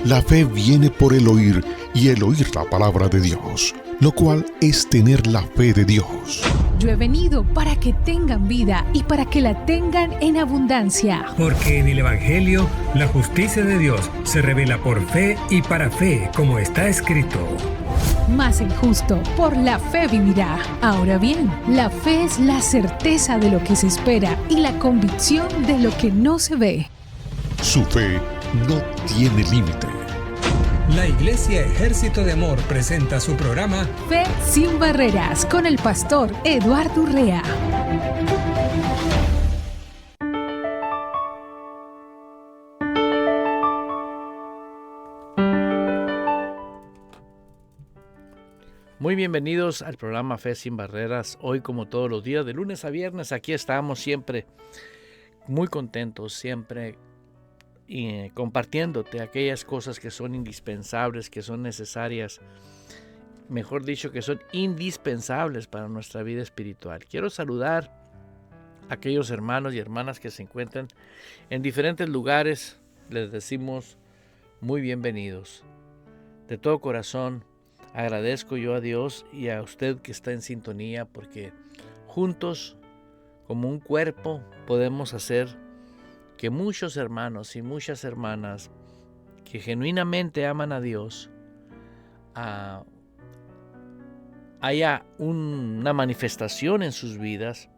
La fe viene por el oír y el oír la palabra de Dios, lo cual es tener la fe de Dios. Yo he venido para que tengan vida y para que la tengan en abundancia. Porque en el Evangelio la justicia de Dios se revela por fe y para fe, como está escrito. Mas el justo por la fe vivirá. Ahora bien, la fe es la certeza de lo que se espera y la convicción de lo que no se ve. Su fe no tiene límite. La Iglesia Ejército de Amor presenta su programa Fe sin Barreras con el pastor Eduardo Urrea. Muy bienvenidos al programa Fe sin Barreras. Hoy, como todos los días, de lunes a viernes, aquí estamos siempre muy contentos, siempre compartiéndote aquellas cosas que son indispensables, que son necesarias, mejor dicho, que son indispensables para nuestra vida espiritual. Quiero saludar a aquellos hermanos y hermanas que se encuentran en diferentes lugares. Les decimos muy bienvenidos. De todo corazón agradezco yo a Dios y a usted que está en sintonía, porque juntos, como un cuerpo, podemos hacer que muchos hermanos y muchas hermanas que genuinamente aman a Dios, haya una manifestación en sus vidas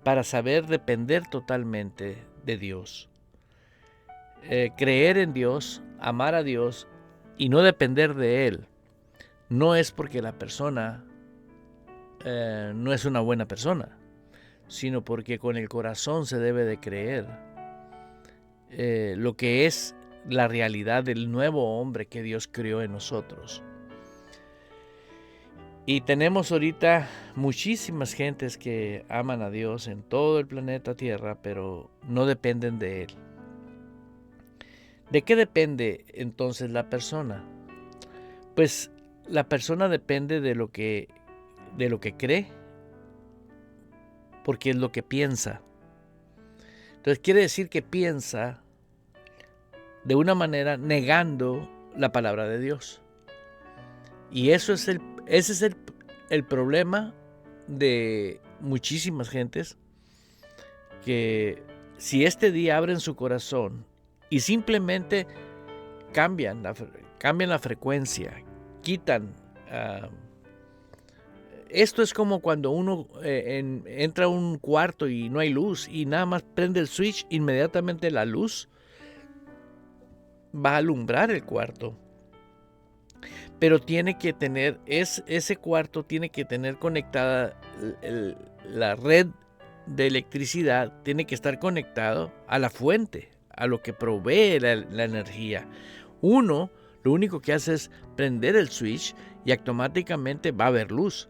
para saber depender totalmente de Dios. Creer en Dios, amar a Dios y no depender de Él, no es porque la persona no es una buena persona, sino porque con el corazón se debe de creer lo que es la realidad del nuevo hombre que Dios creó en nosotros. Y tenemos ahorita muchísimas gentes que aman a Dios en todo el planeta Tierra, pero no dependen de Él. ¿De qué depende entonces la persona? Pues la persona depende de lo que cree, porque es lo que piensa. Entonces quiere decir que piensa de una manera negando la palabra de Dios. Y ese es el problema de muchísimas gentes, que si este día abren su corazón y simplemente cambian la frecuencia, quitan. Esto es como cuando uno entra a un cuarto y no hay luz y nada más prende el switch, inmediatamente la luz va a alumbrar el cuarto. Pero tiene que tener, ese cuarto tiene que tener conectada la red de electricidad, tiene que estar conectado a la fuente, a lo que provee la energía. Uno lo único que hace es prender el switch y automáticamente va a haber luz.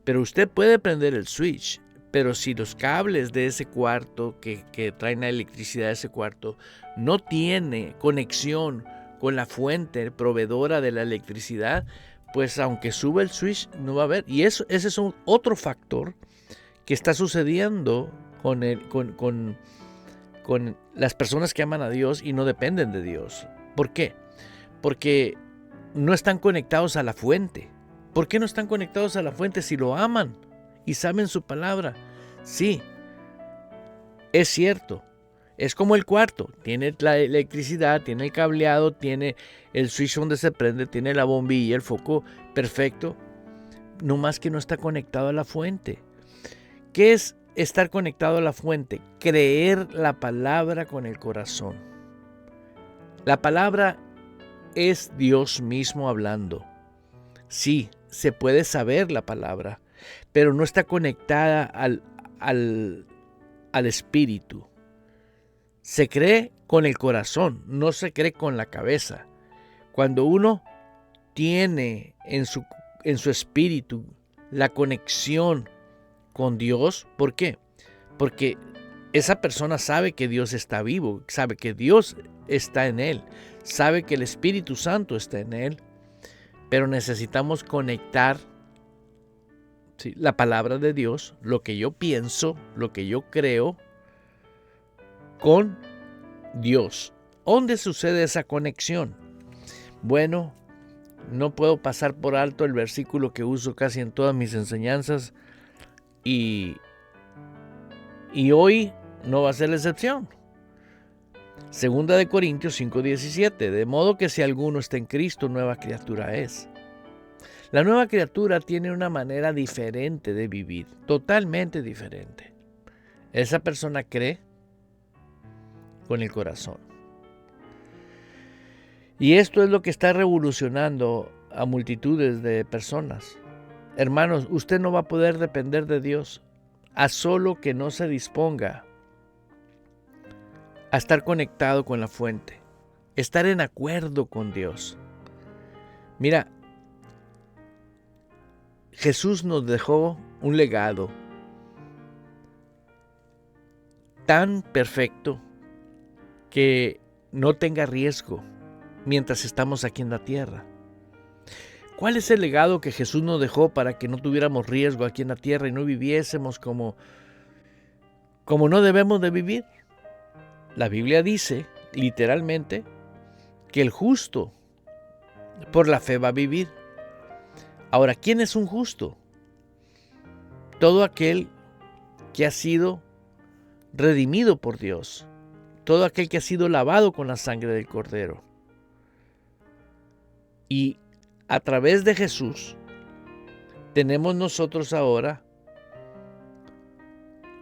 Pero usted puede prender el switch, pero si los cables de ese cuarto que traen la electricidad de ese cuarto no tiene conexión con la fuente proveedora de la electricidad, pues aunque suba el switch no va a haber. Y ese es otro factor que está sucediendo con las personas que aman a Dios y no dependen de Dios. ¿Por qué? Porque no están conectados a la fuente. ¿Por qué no están conectados a la fuente si lo aman y saben su palabra? Sí, es cierto. Es como el cuarto. Tiene la electricidad, tiene el cableado, tiene el switch donde se prende, tiene la bombilla, el foco perfecto. No más que no está conectado a la fuente. ¿Qué es estar conectado a la fuente? Creer la palabra con el corazón. La palabra es Dios mismo hablando. Sí, se puede saber la palabra, pero no está conectada al espíritu. Se cree con el corazón, no se cree con la cabeza. Cuando uno tiene en su espíritu la conexión con Dios, ¿por qué? Porque esa persona sabe que Dios está vivo, sabe que Dios está en él, sabe que el Espíritu Santo está en él, pero necesitamos conectar, ¿sí?, la palabra de Dios, lo que yo pienso, lo que yo creo, con Dios. ¿Dónde sucede esa conexión? Bueno, no puedo pasar por alto el versículo que uso casi en todas mis enseñanzas y hoy no va a ser la excepción. Segunda de Corintios 5:17, de modo que si alguno está en Cristo, nueva criatura es. La nueva criatura tiene una manera diferente de vivir, totalmente diferente. Esa persona cree con el corazón. Y esto es lo que está revolucionando a multitudes de personas. Hermanos, usted no va a poder depender de Dios a solo que no se disponga a estar conectado con la fuente, estar en acuerdo con Dios. Mira, Jesús nos dejó un legado tan perfecto que no tenga riesgo mientras estamos aquí en la tierra. ¿Cuál es el legado que Jesús nos dejó para que no tuviéramos riesgo aquí en la tierra y no viviésemos como no debemos de vivir? La Biblia dice, literalmente, que el justo por la fe va a vivir. Ahora, ¿quién es un justo? Todo aquel que ha sido redimido por Dios, todo aquel que ha sido lavado con la sangre del Cordero. Y a través de Jesús tenemos nosotros ahora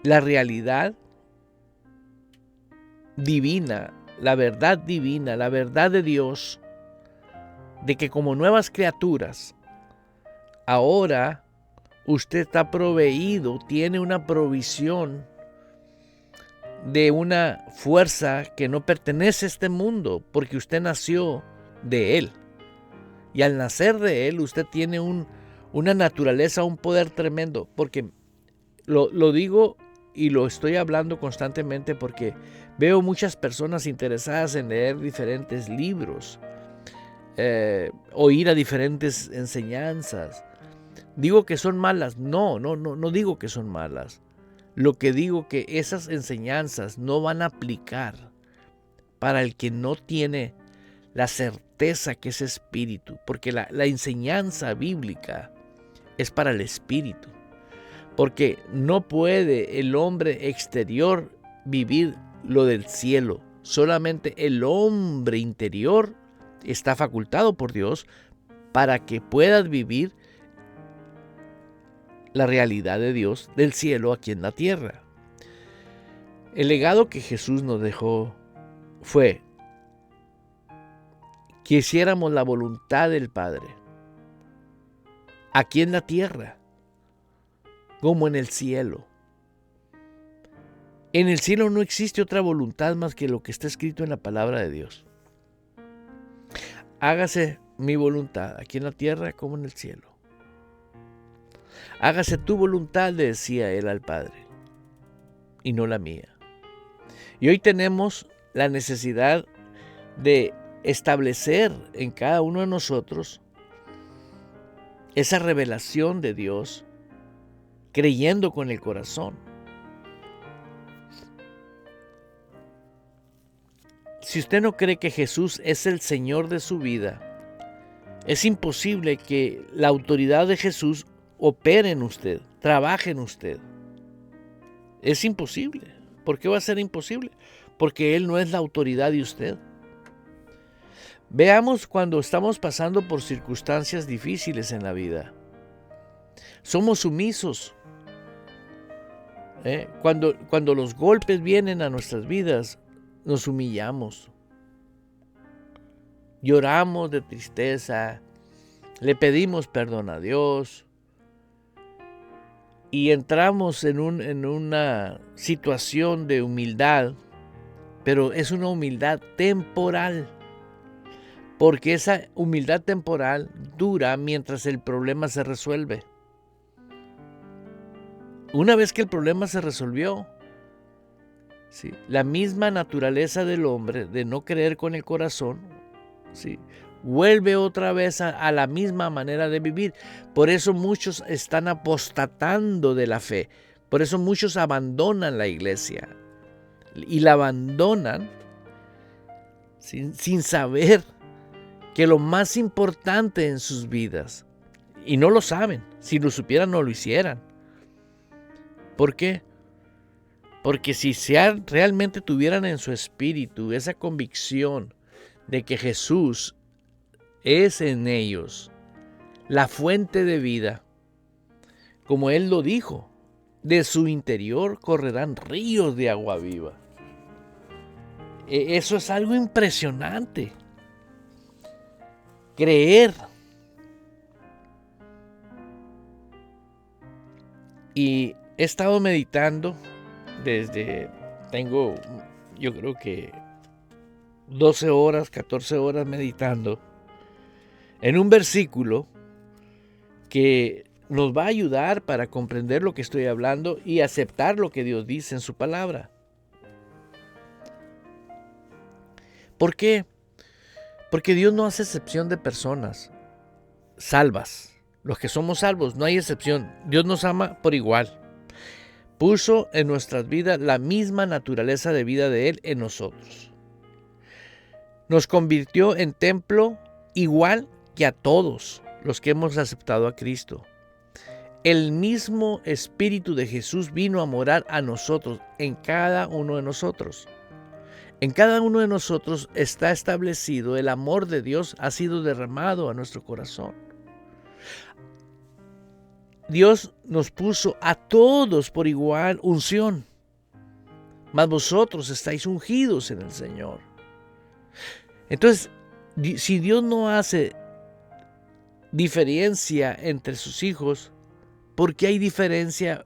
la realidad divina, la verdad divina, la verdad de Dios, de que como nuevas criaturas, ahora usted está proveído, tiene una provisión de una fuerza que no pertenece a este mundo, porque usted nació de Él. Y al nacer de Él, usted tiene una naturaleza, un poder tremendo, porque lo digo y lo estoy hablando constantemente porque veo muchas personas interesadas en leer diferentes libros, oír a diferentes enseñanzas. ¿Digo que son malas? No digo que son malas. Lo que digo que esas enseñanzas no van a aplicar para el que no tiene la certeza que es espíritu, porque la enseñanza bíblica es para el espíritu, porque no puede el hombre exterior vivir lo del cielo, solamente el hombre interior está facultado por Dios para que puedas vivir la realidad de Dios del cielo aquí en la tierra. El legado que Jesús nos dejó fue que hiciéramos la voluntad del Padre aquí en la tierra como en el cielo. En el cielo no existe otra voluntad más que lo que está escrito en la palabra de Dios. Hágase mi voluntad aquí en la tierra como en el cielo. Hágase tu voluntad, le decía él al Padre, y no la mía. Y hoy tenemos la necesidad de establecer en cada uno de nosotros esa revelación de Dios, creyendo con el corazón. Si usted no cree que Jesús es el Señor de su vida, es imposible que la autoridad de Jesús opere en usted, trabaje en usted. Es imposible. ¿Por qué va a ser imposible? Porque Él no es la autoridad de usted. Veamos cuando estamos pasando por circunstancias difíciles en la vida. Somos sumisos. Cuando los golpes vienen a nuestras vidas, nos humillamos. Lloramos de tristeza, le pedimos perdón a Dios y entramos en una situación de humildad, pero es una humildad temporal, porque esa humildad temporal dura mientras el problema se resuelve. Una vez que el problema se resolvió, ¿sí?, la misma naturaleza del hombre de no creer con el corazón, ¿sí?, vuelve otra vez a la misma manera de vivir. Por eso muchos están apostatando de la fe. Por eso muchos abandonan la iglesia. Y la abandonan sin saber que lo más importante en sus vidas, y no lo saben, si lo supieran no lo hicieran. ¿Por qué? Porque si realmente tuvieran en su espíritu esa convicción de que Jesús es en ellos la fuente de vida, como Él lo dijo, de su interior correrán ríos de agua viva. Eso es algo impresionante. Creer. Y he estado meditando tengo yo creo que 12 horas, 14 horas meditando en un versículo que nos va a ayudar para comprender lo que estoy hablando y aceptar lo que Dios dice en su palabra. ¿Por qué? Porque Dios no hace excepción de personas salvas. Los que somos salvos, no hay excepción. Dios nos ama por igual. Puso en nuestras vidas la misma naturaleza de vida de Él en nosotros. Nos convirtió en templo igual que a todos los que hemos aceptado a Cristo. El mismo Espíritu de Jesús vino a morar a nosotros, en cada uno de nosotros. En cada uno de nosotros está establecido el amor de Dios, ha sido derramado a nuestro corazón. Dios nos puso a todos por igual unción, mas vosotros estáis ungidos en el Señor. Entonces, si Dios no hace diferencia entre sus hijos, ¿por qué hay diferencia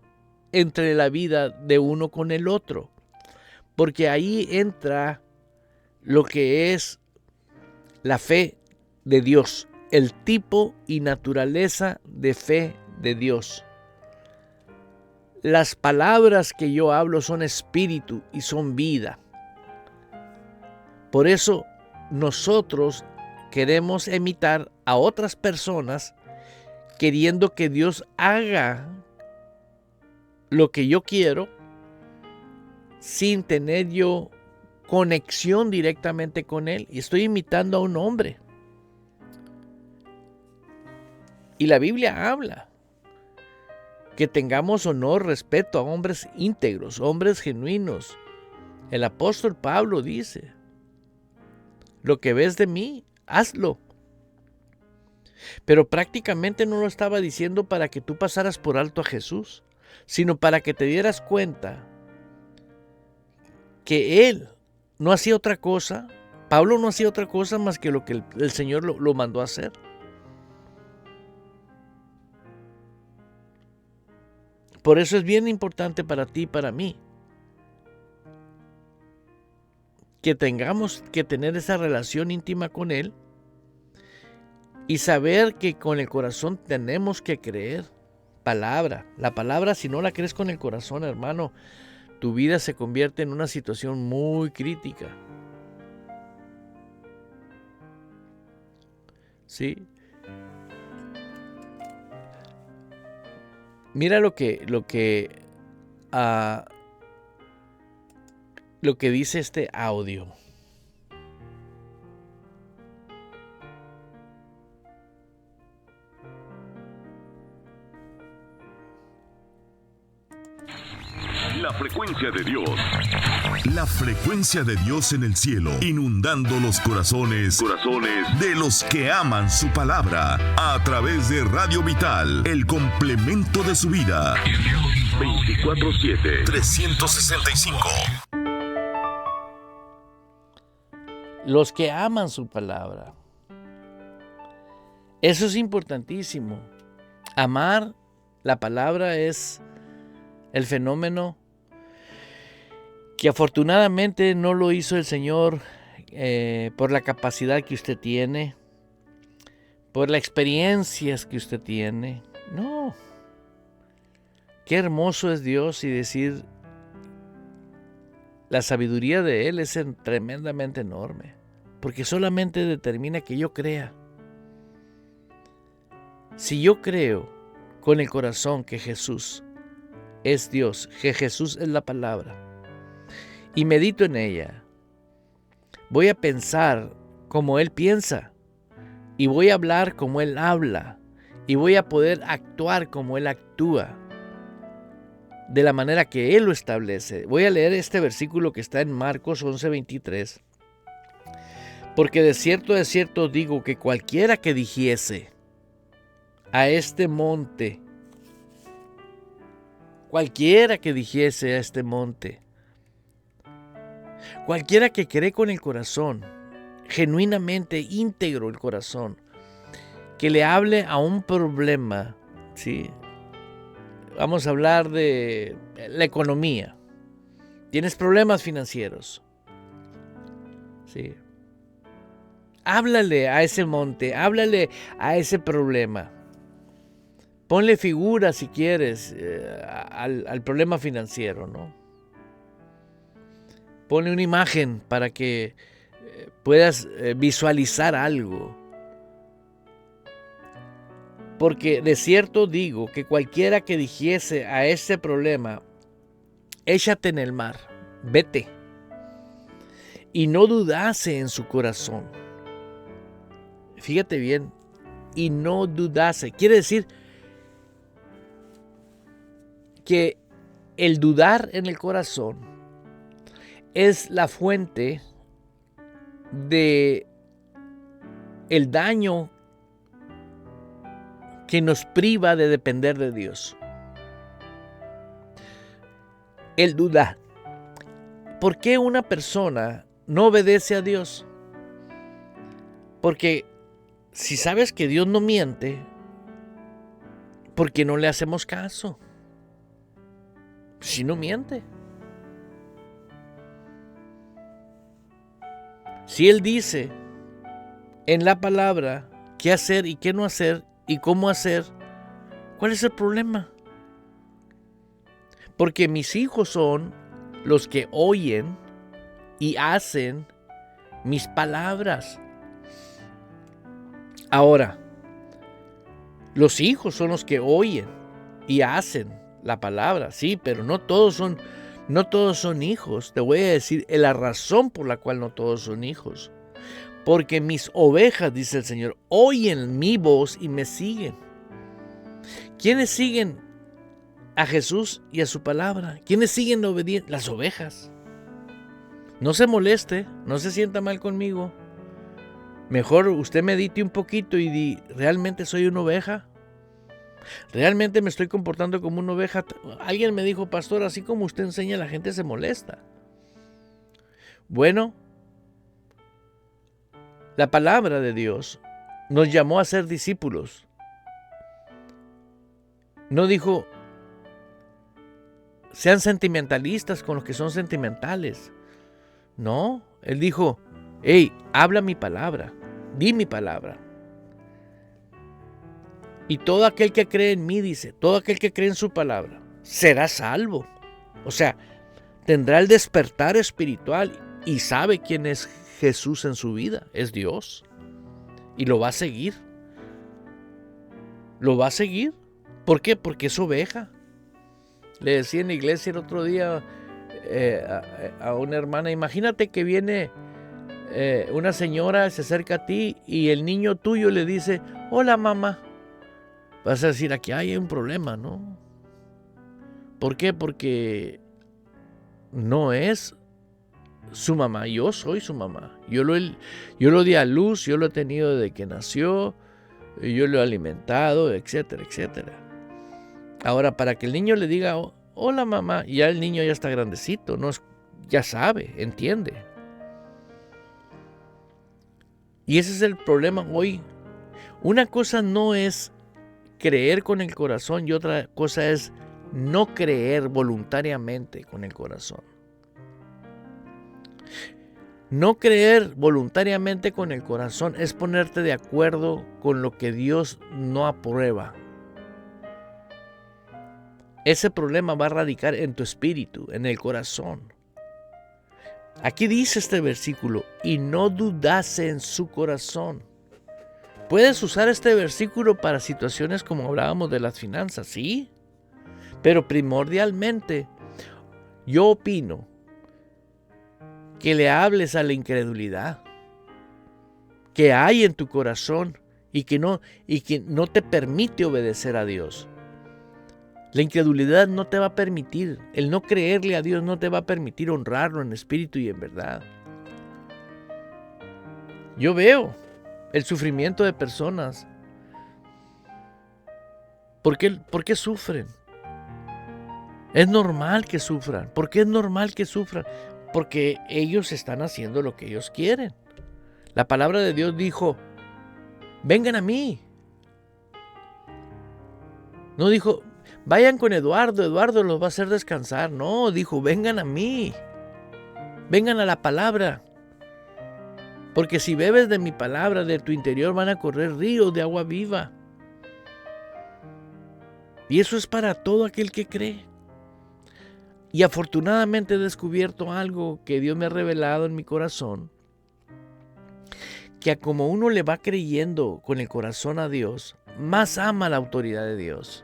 entre la vida de uno con el otro? Porque ahí entra lo que es la fe de Dios, el tipo y naturaleza de fe de Dios. Las palabras que yo hablo son espíritu y son vida. Por eso nosotros queremos imitar a otras personas queriendo que Dios haga lo que yo quiero sin tener yo conexión directamente con Él. Y estoy imitando a un hombre. Y la Biblia habla que tengamos honor, respeto a hombres íntegros, hombres genuinos. El apóstol Pablo dice, lo que ves de mí, hazlo. Pero prácticamente no lo estaba diciendo para que tú pasaras por alto a Jesús, sino para que te dieras cuenta que Él no hacía otra cosa, Pablo no hacía otra cosa más que lo que el Señor lo mandó a hacer. Por eso es bien importante para ti y para mí que tengamos que tener esa relación íntima con Él y saber que con el corazón tenemos que creer. La palabra, si no la crees con el corazón, hermano, tu vida se convierte en una situación muy crítica. ¿Sí? Mira lo que dice este audio. La frecuencia de Dios. La frecuencia de Dios en el cielo, inundando los corazones de los que aman su palabra. A través de Radio Vital, el complemento de su vida. 24/7, 365. Los que aman su palabra. Eso es importantísimo. Amar la palabra es el fenómeno que afortunadamente no lo hizo el Señor por la capacidad que usted tiene, por las experiencias que usted tiene. No. Qué hermoso es Dios y decir, la sabiduría de Él es tremendamente enorme, porque solamente determina que yo crea. Si yo creo con el corazón que Jesús es Dios, que Jesús es la palabra, y medito en ella, voy a pensar como Él piensa, y voy a hablar como Él habla, y voy a poder actuar como Él actúa, de la manera que Él lo establece. Voy a leer este versículo que está en Marcos 11:23. Porque de cierto digo que cualquiera que dijese a este monte, cualquiera que cree con el corazón, genuinamente íntegro el corazón, que le hable a un problema, ¿sí? Vamos a hablar de la economía. Tienes problemas financieros, ¿sí? Háblale a ese monte, háblale a ese problema. Ponle figura, si quieres, al problema financiero, ¿no? Ponle una imagen para que puedas visualizar algo. Porque de cierto digo que cualquiera que dijese a ese problema, échate en el mar, vete, y no dudase en su corazón. Fíjate bien, y no dudase. Quiere decir que el dudar en el corazón es la fuente de el daño que nos priva de depender de Dios. El dudar. ¿Por qué una persona no obedece a Dios? Porque si sabes que Dios no miente, ¿por qué no le hacemos caso? Si no miente. Si Él dice en la palabra qué hacer y qué no hacer y cómo hacer, ¿cuál es el problema? Porque mis hijos son los que oyen y hacen mis palabras. Ahora, los hijos son los que oyen y hacen la palabra, sí, pero no todos son hijos. Te voy a decir la razón por la cual no todos son hijos. Porque mis ovejas, dice el Señor, oyen mi voz y me siguen. ¿Quiénes siguen a Jesús y a su palabra? ¿Quiénes siguen obedientes? Las ovejas. No se moleste, no se sienta mal conmigo. Mejor usted medite un poquito y di, ¿realmente soy una oveja? ¿Realmente me estoy comportando como una oveja? Alguien me dijo, pastor, así como usted enseña, la gente se molesta. Bueno, la palabra de Dios nos llamó a ser discípulos. No dijo, sean sentimentalistas con los que son sentimentales. No, Él dijo, hey, habla mi palabra, di mi palabra. Y todo aquel que cree en mí, dice, todo aquel que cree en su palabra, será salvo. O sea, tendrá el despertar espiritual y sabe quién es Jesús en su vida, es Dios. Y lo va a seguir. Lo va a seguir. ¿Por qué? Porque es oveja. Le decía en la iglesia el otro día a una hermana, imagínate que viene una señora, se acerca a ti y el niño tuyo le dice, hola mamá. Vas a decir, aquí hay un problema, ¿no? ¿Por qué? Porque no es su mamá, yo soy su mamá. Yo lo di a luz, yo lo he tenido desde que nació, yo lo he alimentado, etcétera, etcétera. Ahora, para que el niño le diga, hola mamá, ya el niño ya está grandecito, ¿no? Ya sabe, entiende. Y ese es el problema hoy. Una cosa no es creer con el corazón y otra cosa es no creer voluntariamente con el corazón. No creer voluntariamente con el corazón es ponerte de acuerdo con lo que Dios no aprueba. Ese problema va a radicar en tu espíritu, en el corazón. Aquí dice este versículo, y no dudase en su corazón. Puedes usar este versículo para situaciones como hablábamos de las finanzas, sí, pero primordialmente yo opino que le hables a la incredulidad que hay en tu corazón y que no te permite obedecer a Dios. La incredulidad no te va a permitir, el no creerle a Dios no te va a permitir honrarlo en espíritu y en verdad. Yo veo el sufrimiento de personas. ¿Por qué sufren? Es normal que sufran. ¿Por qué es normal que sufran? Porque ellos están haciendo lo que ellos quieren. La palabra de Dios dijo, vengan a mí. No dijo, vayan con Eduardo los va a hacer descansar. No, dijo, vengan a mí. Vengan a la palabra. Porque si bebes de mi palabra, de tu interior van a correr ríos de agua viva. Y eso es para todo aquel que cree. Y afortunadamente he descubierto algo que Dios me ha revelado en mi corazón. Que a como uno le va creyendo con el corazón a Dios, más ama la autoridad de Dios.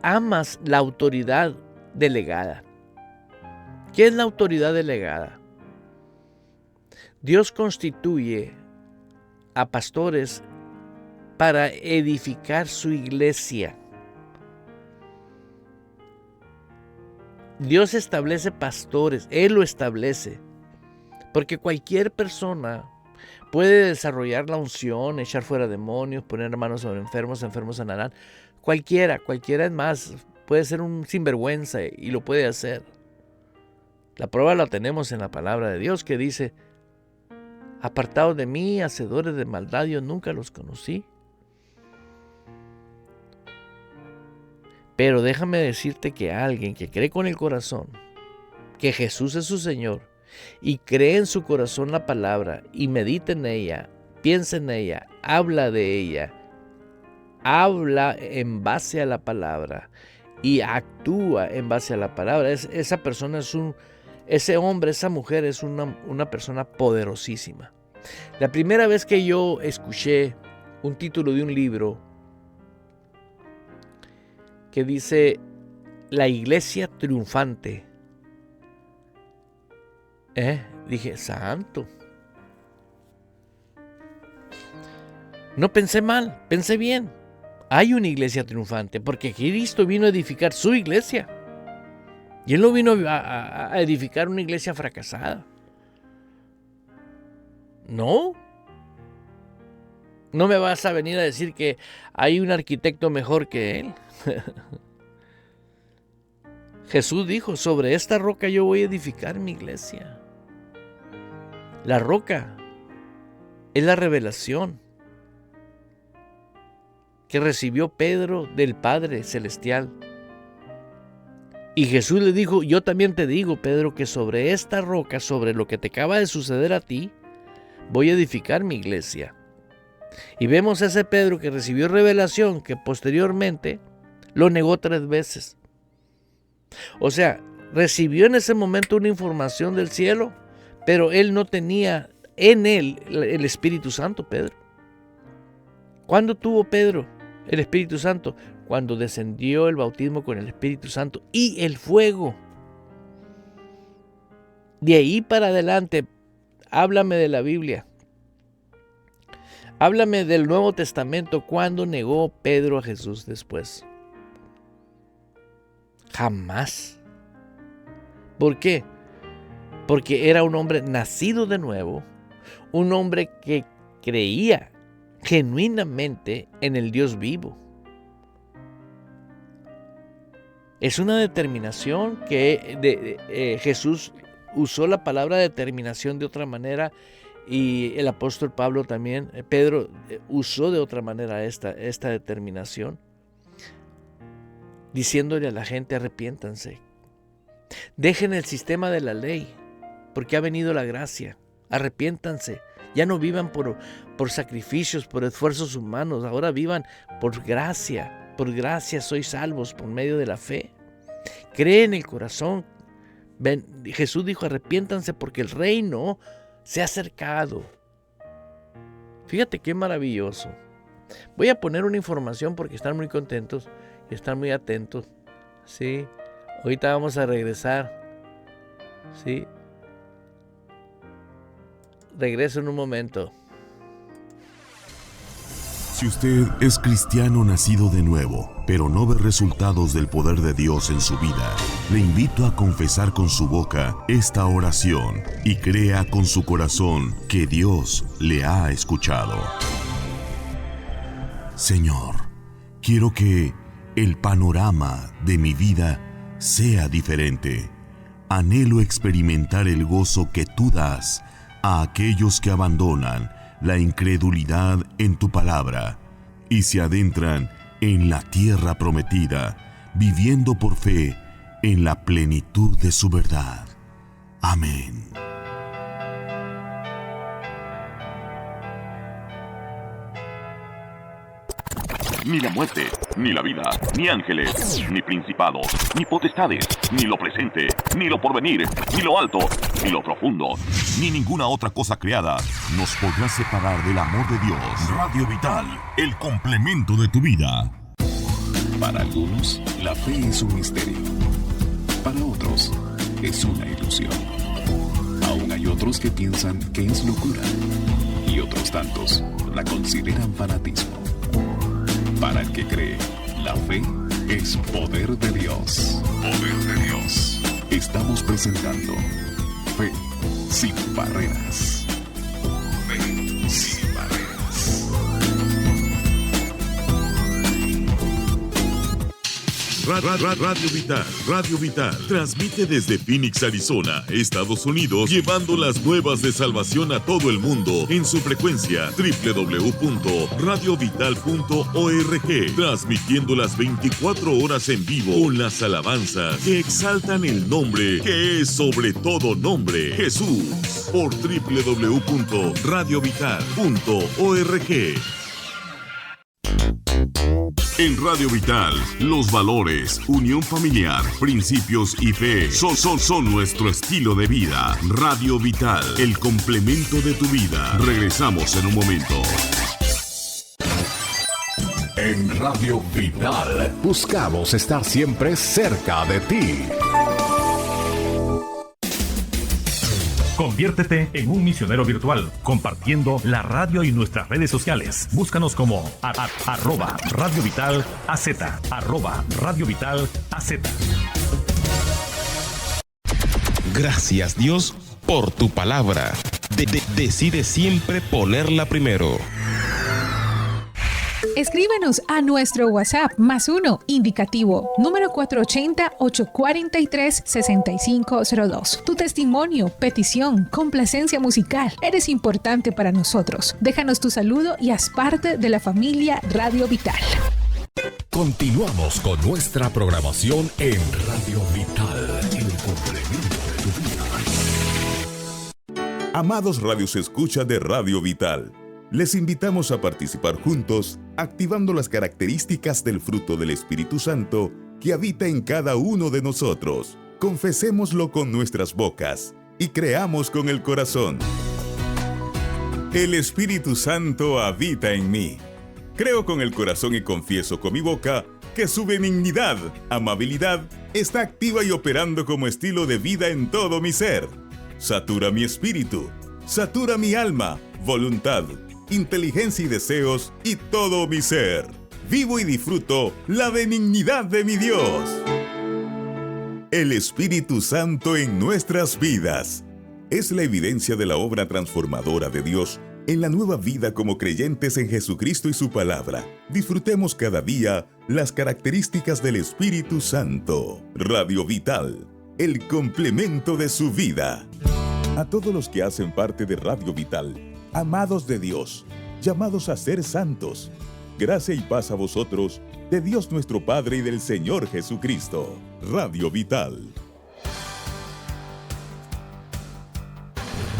Amas la autoridad delegada. ¿Qué es la autoridad delegada? Dios constituye a pastores para edificar su iglesia. Dios establece pastores, Él lo establece, porque cualquier persona puede desarrollar la unción, echar fuera demonios, poner manos sobre enfermos sanarán. Cualquiera es más, puede ser un sinvergüenza y lo puede hacer. La prueba la tenemos en la palabra de Dios que dice, apartados de mí, hacedores de maldad, yo nunca los conocí. Pero déjame decirte que alguien que cree con el corazón que Jesús es su Señor y cree en su corazón la palabra y medita en ella, piensa en ella, habla de ella, habla en base a la palabra y actúa en base a la palabra, esa persona ese hombre, esa mujer es una persona poderosísima. La primera vez que yo escuché un título de un libro que dice La Iglesia Triunfante, dije, santo. No pensé mal, pensé bien. Hay una iglesia triunfante porque Cristo vino a edificar su iglesia. Y Él no vino a edificar una iglesia fracasada. No. No me vas a venir a decir que hay un arquitecto mejor que Él. Jesús dijo, sobre esta roca yo voy a edificar mi iglesia. La roca es la revelación que recibió Pedro del Padre Celestial. Y Jesús le dijo, yo también te digo, Pedro, que sobre esta roca, sobre lo que te acaba de suceder a ti, voy a edificar mi iglesia. Y vemos a ese Pedro que recibió revelación que posteriormente lo negó 3 veces. O sea, recibió en ese momento una información del cielo, pero él no tenía en él el Espíritu Santo, Pedro. ¿Cuándo tuvo Pedro el Espíritu Santo? Cuando descendió el bautismo con el Espíritu Santo y el fuego. De ahí para adelante, háblame de la Biblia. Háblame del Nuevo Testamento. ¿Cuándo negó Pedro a Jesús después? Jamás. ¿Por qué? Porque era un hombre nacido de nuevo, un hombre que creía genuinamente en el Dios vivo. Es una determinación que Jesús usó la palabra determinación de otra manera y el apóstol Pablo también, Pedro usó de otra manera esta determinación, diciéndole a la gente arrepiéntanse, dejen el sistema de la ley, porque ha venido la gracia, arrepiéntanse, ya no vivan por sacrificios, por esfuerzos humanos, ahora vivan por gracia sois salvos por medio de la fe. Cree en el corazón. Jesús dijo, arrepiéntanse porque el reino se ha acercado. Fíjate qué maravilloso. Voy a poner una información porque están muy contentos y están muy atentos. Sí, ahorita vamos a regresar. Sí. Regreso en un momento. Si usted es cristiano nacido de nuevo, pero no ve resultados del poder de Dios en su vida, le invito a confesar con su boca esta oración y crea con su corazón que Dios le ha escuchado. Señor, quiero que el panorama de mi vida sea diferente. Anhelo experimentar el gozo que tú das a aquellos que abandonan la incredulidad en tu palabra y se adentran en la tierra prometida, viviendo por fe en la plenitud de su verdad. Amén. Ni la muerte, ni la vida, ni ángeles, ni principados, ni potestades, ni lo presente, ni lo porvenir, ni lo alto, ni lo profundo, ni ninguna otra cosa creada nos podrá separar del amor de Dios. Radio Vital, el complemento de tu vida. Para algunos, la fe es un misterio. Para otros, es una ilusión. Aún hay otros que piensan que es locura. Y otros tantos la consideran fanatismo. Para el que cree, la fe es poder de Dios. Poder de Dios. Estamos presentando Fe sin Barreras. Fe sin Barreras. Radio Vital transmite desde Phoenix, Arizona, Estados Unidos, llevando las nuevas de salvación a todo el mundo en su frecuencia www.radiovital.org, transmitiendo las 24 horas en vivo con las alabanzas que exaltan el nombre que es sobre todo nombre, Jesús, por www.radiovital.org. En Radio Vital, los valores, unión familiar, principios y fe son nuestro estilo de vida. Radio Vital, el complemento de tu vida. Regresamos en un momento. En Radio Vital, buscamos estar siempre cerca de ti. Conviértete en un misionero virtual, compartiendo la radio y nuestras redes sociales. Búscanos como @Radio Vital AZ, @Radio Vital AZ. Gracias, Dios, por tu palabra. Decide siempre ponerla primero. Escríbenos a nuestro WhatsApp +1 indicativo número 480-843-6502. Tu testimonio, petición, complacencia musical. Eres importante para nosotros. Déjanos tu saludo y haz parte de la familia Radio Vital. Continuamos con nuestra programación en Radio Vital, el complemento de tu vida. Amados radios escucha de Radio Vital, les invitamos a participar juntos, activando las características del fruto del Espíritu Santo que habita en cada uno de nosotros. Confesémoslo con nuestras bocas y creamos con el corazón. El Espíritu Santo habita en mí. Creo con el corazón y confieso con mi boca que su benignidad, amabilidad, está activa y operando como estilo de vida en todo mi ser. Satura mi espíritu, satura mi alma, voluntad, inteligencia y deseos y todo mi ser. Vivo y disfruto la benignidad de mi Dios. El Espíritu Santo en nuestras vidas es la evidencia de la obra transformadora de Dios en la nueva vida como creyentes en Jesucristo y su palabra. Disfrutemos cada día las características del Espíritu Santo. Radio Vital, el complemento de su vida. A todos los que hacen parte de Radio Vital, amados de Dios, llamados a ser santos, gracia y paz a vosotros, de Dios nuestro Padre y del Señor Jesucristo. Radio Vital.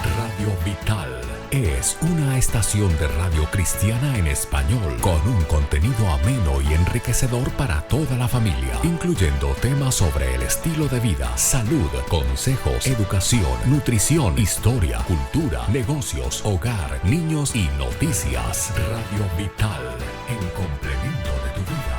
Radio Vital es una estación de radio cristiana en español con un contenido ameno y enriquecedor para toda la familia, incluyendo temas sobre el estilo de vida, salud, consejos, educación, nutrición, historia, cultura, negocios, hogar, niños y noticias. Radio Vital, el complemento de tu vida.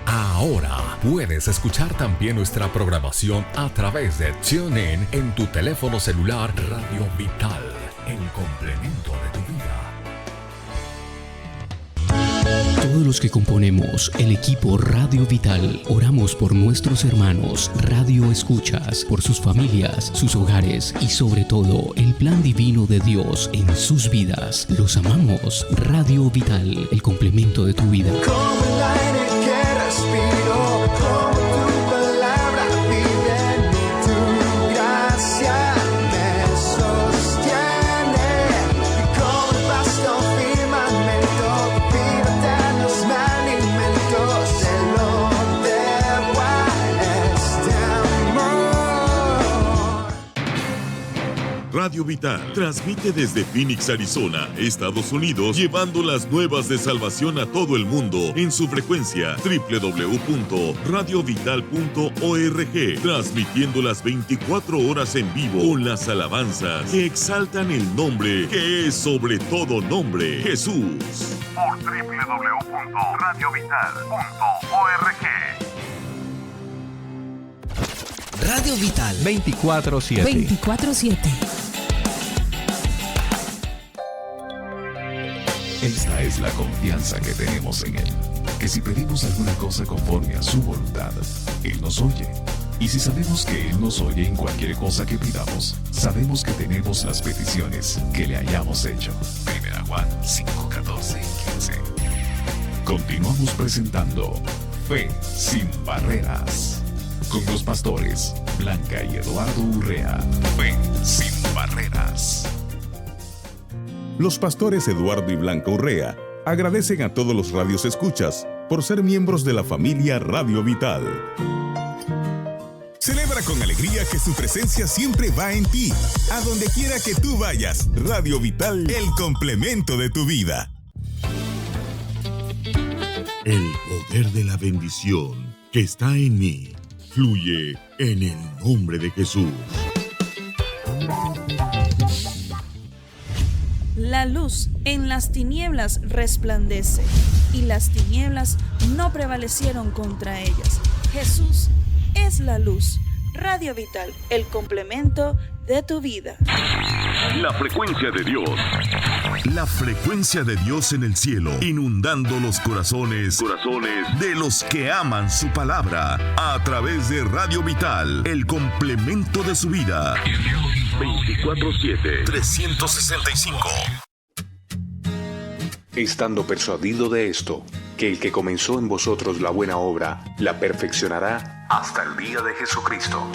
Ahora puedes escuchar también nuestra programación a través de TuneIn en tu teléfono celular. Radio Vital, el complemento de tu vida. Todos los que componemos el equipo Radio Vital oramos por nuestros hermanos Radio Escuchas, por sus familias, sus hogares y sobre todo el plan divino de Dios en sus vidas. Los amamos. Radio Vital, el complemento de tu vida. Como el aire que respiro, como tu palabra vive en mí, tu gracia me sostiene. Y como el pasto firmamento, vive eternos alimentos, se lo debo a este amor. Radio Vital transmite desde Phoenix, Arizona, Estados Unidos, llevando las nuevas de salvación a todo el mundo en su frecuencia www.radiovital.org, transmitiendo las 24 horas en vivo con las alabanzas que exaltan el nombre que es sobre todo nombre, Jesús. Por www.radiovital.org. Radio Vital 24/7. 24/7. Esta es la confianza que tenemos en Él, que si pedimos alguna cosa conforme a su voluntad, Él nos oye. Y si sabemos que Él nos oye en cualquier cosa que pidamos, sabemos que tenemos las peticiones que le hayamos hecho. 1 Juan 5, 14 y 15. Continuamos presentando Fe sin Barreras, con los pastores Blanca y Eduardo Urrea. Fe sin Barreras. Los pastores Eduardo y Blanca Urrea agradecen a todos los radios escuchas por ser miembros de la familia Radio Vital. Celebra con alegría que su presencia siempre va en ti, a donde quiera que tú vayas. Radio Vital, el complemento de tu vida. El poder de la bendición que está en mí fluye en el nombre de Jesús. La luz en las tinieblas resplandece, y las tinieblas no prevalecieron contra ellas. Jesús es la luz. Radio Vital, el complemento de tu vida. La frecuencia de Dios. La frecuencia de Dios en el cielo, inundando los corazones de los que aman su palabra, a través de Radio Vital, el complemento de su vida. 24/7, 365. Estando persuadido de esto, que el que comenzó en vosotros la buena obra, la perfeccionará hasta el día de Jesucristo.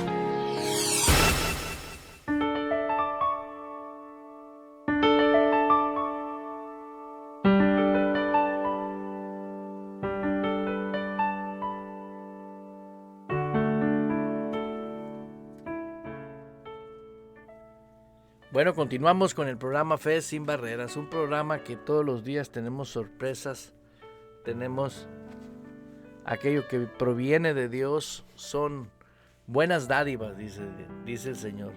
Bueno, continuamos con el programa Fe sin Barreras, un programa que todos los días tenemos sorpresas, tenemos aquello que proviene de Dios, son buenas dádivas, dice el Señor.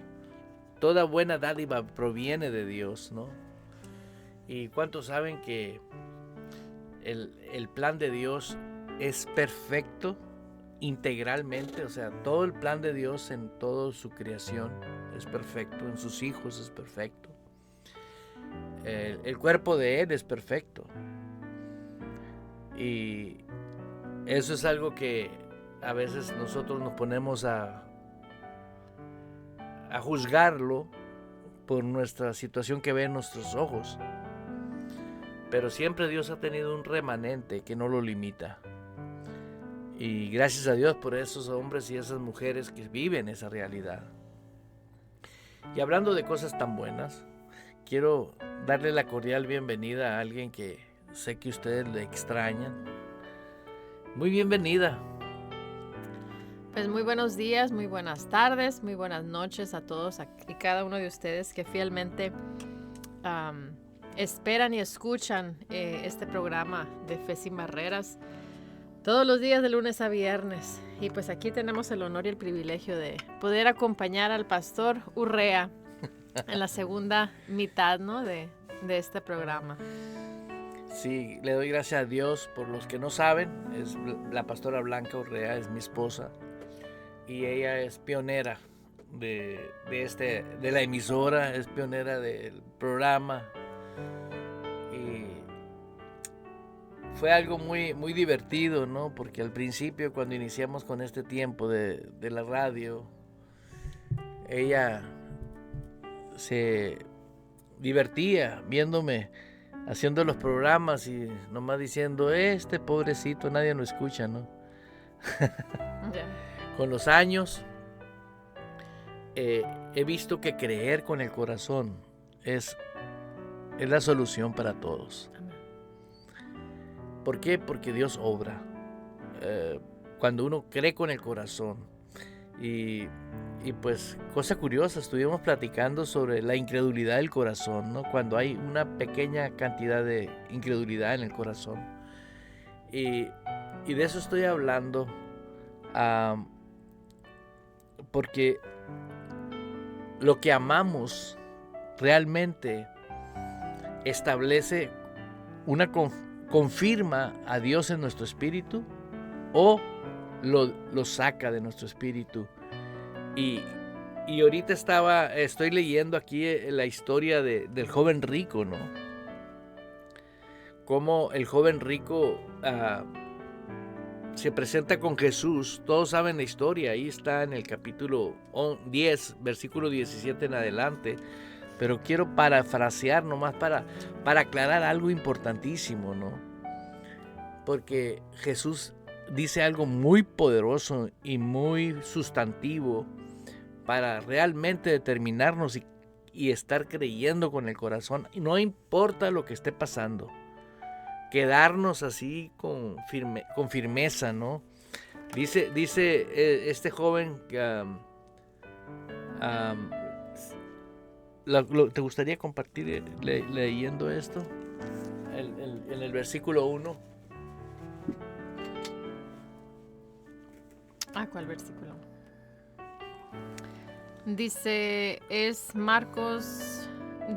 Toda buena dádiva proviene de Dios, ¿no? ¿Y cuántos saben que el plan de Dios es perfecto integralmente? O sea, todo el plan de Dios en toda su creación es perfecto, en sus hijos es perfecto. El cuerpo de Él es perfecto. Y eso es algo que a veces nosotros nos ponemos a juzgarlo por nuestra situación que ve en nuestros ojos. Pero siempre Dios ha tenido un remanente que no lo limita. Y gracias a Dios por esos hombres y esas mujeres que viven esa realidad. Y hablando de cosas tan buenas, quiero darle la cordial bienvenida a alguien que sé que ustedes le extrañan. Muy bienvenida. Pues muy buenos días, muy buenas tardes, muy buenas noches a todos y cada uno de ustedes que fielmente esperan y escuchan este programa de Fe sin Barreras todos los días de lunes a viernes. Y pues aquí tenemos el honor y el privilegio de poder acompañar al pastor Urrea en la segunda mitad, ¿no?, de este programa. Sí, le doy gracias a Dios. Por los que no saben, es la pastora Blanca Urrea, es mi esposa, y ella es pionera de la emisora, es pionera del programa, y fue algo muy, muy divertido, ¿no? Porque al principio, cuando iniciamos con este tiempo de la radio, ella se divertía viéndome haciendo los programas y nomás diciendo, este pobrecito, nadie lo escucha, ¿no? Con los años, he visto que creer con el corazón es la solución para todos. ¿Por qué? Porque Dios obra. Cuando uno cree con el corazón. Y pues, cosa curiosa, estuvimos platicando sobre la incredulidad del corazón, ¿no? Cuando hay una pequeña cantidad de incredulidad en el corazón. Y de eso estoy hablando, porque lo que amamos realmente establece confirma a Dios en nuestro espíritu o lo saca de nuestro espíritu. Y ahorita estoy leyendo aquí la historia del joven rico, ¿no? Cómo el joven rico se presenta con Jesús. Todos saben la historia, ahí está en el capítulo 10, versículo 17 en adelante. Pero quiero parafrasear nomás para aclarar algo importantísimo, ¿no? Porque Jesús dice algo muy poderoso y muy sustantivo para realmente determinarnos y estar creyendo con el corazón. Y no importa lo que esté pasando, quedarnos así con firmeza, ¿no? Dice este joven que... ¿te gustaría compartir leyendo esto? En el versículo 1. ¿Cuál versículo? Dice, es Marcos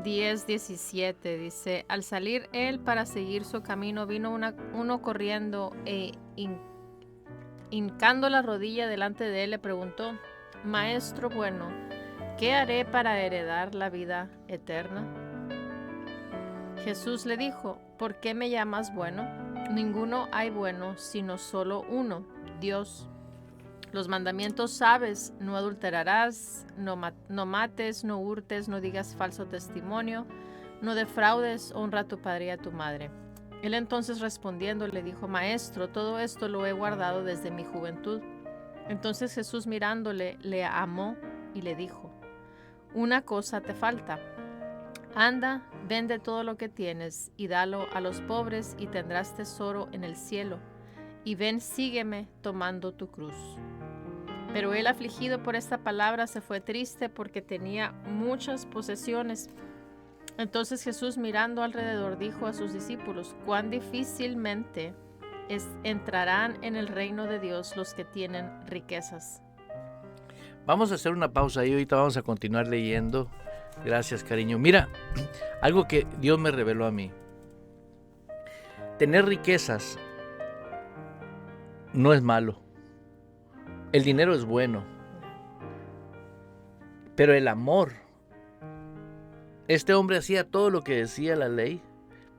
10:17. Dice, al salir él para seguir su camino, vino uno corriendo e hincando la rodilla delante de él, le preguntó, Maestro bueno, ¿qué haré para heredar la vida eterna? Jesús le dijo, ¿por qué me llamas bueno? Ninguno hay bueno, sino solo uno, Dios. Los mandamientos sabes, no adulterarás, no mates, no hurtes, no digas falso testimonio, no defraudes, honra a tu padre y a tu madre. Él entonces respondiendo le dijo, Maestro, todo esto lo he guardado desde mi juventud. Entonces Jesús mirándole, le amó y le dijo, una cosa te falta. Anda, vende todo lo que tienes y dalo a los pobres y tendrás tesoro en el cielo. Y ven, sígueme tomando tu cruz. Pero él, afligido por esta palabra, se fue triste porque tenía muchas posesiones. Entonces Jesús, mirando alrededor, dijo a sus discípulos, cuán difícilmente entrarán en el reino de Dios los que tienen riquezas. Vamos a hacer una pausa y ahorita vamos a continuar leyendo. Gracias, cariño. Mira, algo que Dios me reveló a mí. Tener riquezas no es malo. El dinero es bueno. Pero el amor. Este hombre hacía todo lo que decía la ley,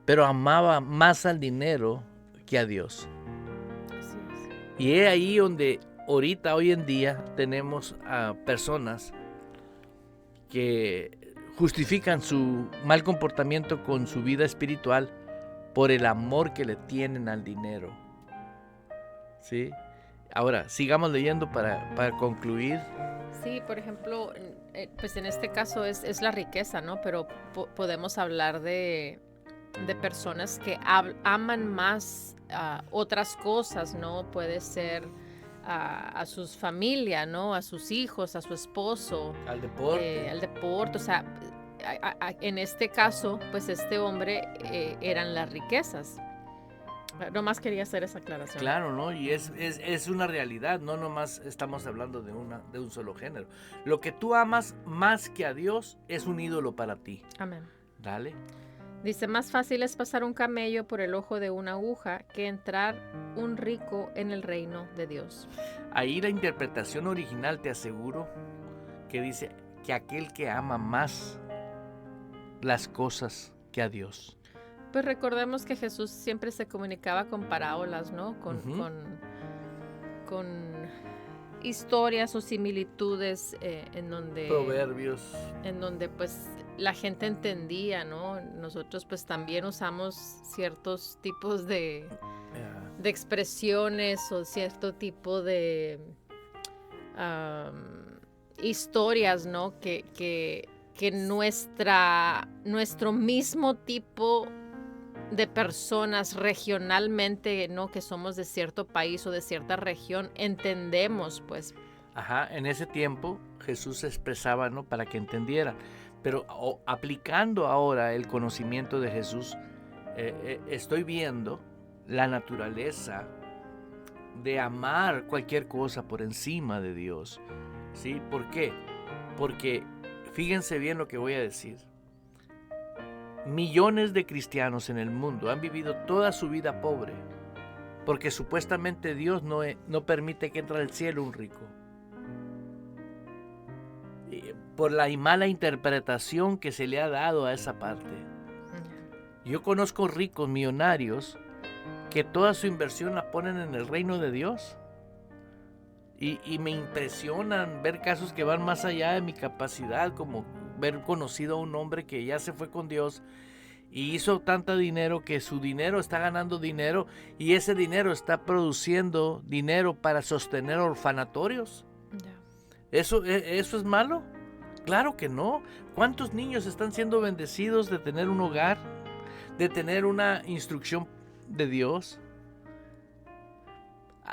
pero amaba más al dinero que a Dios. Y es ahí donde hoy en día, tenemos a personas que justifican su mal comportamiento con su vida espiritual por el amor que le tienen al dinero. ¿Sí? Ahora, sigamos leyendo para concluir. Sí, por ejemplo, pues en este caso es la riqueza, ¿no? Pero podemos hablar de personas que aman más otras cosas, ¿no? Puede ser a su familia, ¿no? A sus hijos, a su esposo. Al deporte. Al deporte, o sea, en este caso, pues este hombre eran las riquezas. Nomás quería hacer esa aclaración. Claro, ¿no? Y es una realidad, no nomás estamos hablando de un solo género. Lo que tú amas más que a Dios es un ídolo para ti. Amén. Dale. Dice, más fácil es pasar un camello por el ojo de una aguja que entrar un rico en el reino de Dios. Ahí la interpretación original, te aseguro, que dice que aquel que ama más las cosas que a Dios. Pues recordemos que Jesús siempre se comunicaba con parábolas, ¿no? Con historias o similitudes en donde... Proverbios. En donde pues la gente entendía, ¿no? Nosotros pues también usamos ciertos tipos de expresiones o cierto tipo de historias, ¿no? Que nuestro mismo tipo de personas regionalmente, ¿no? Que somos de cierto país o de cierta región, entendemos, pues. Ajá, en ese tiempo Jesús se expresaba, ¿no? Para que entendieran. Pero aplicando ahora el conocimiento de Jesús, estoy viendo la naturaleza de amar cualquier cosa por encima de Dios. ¿Sí? ¿Por qué? Porque fíjense bien lo que voy a decir. Millones de cristianos en el mundo han vivido toda su vida pobre, porque supuestamente Dios no permite que entre al cielo un rico. Por la mala interpretación que se le ha dado a esa parte. Yo conozco ricos millonarios que toda su inversión la ponen en el reino de Dios. Y me impresionan ver casos que van más allá de mi capacidad, como ver conocido a un hombre que ya se fue con Dios y hizo tanto dinero que su dinero está ganando dinero y ese dinero está produciendo dinero para sostener orfanatorios. ¿Eso es malo? Claro que no. ¿Cuántos niños están siendo bendecidos de tener un hogar, de tener una instrucción de Dios?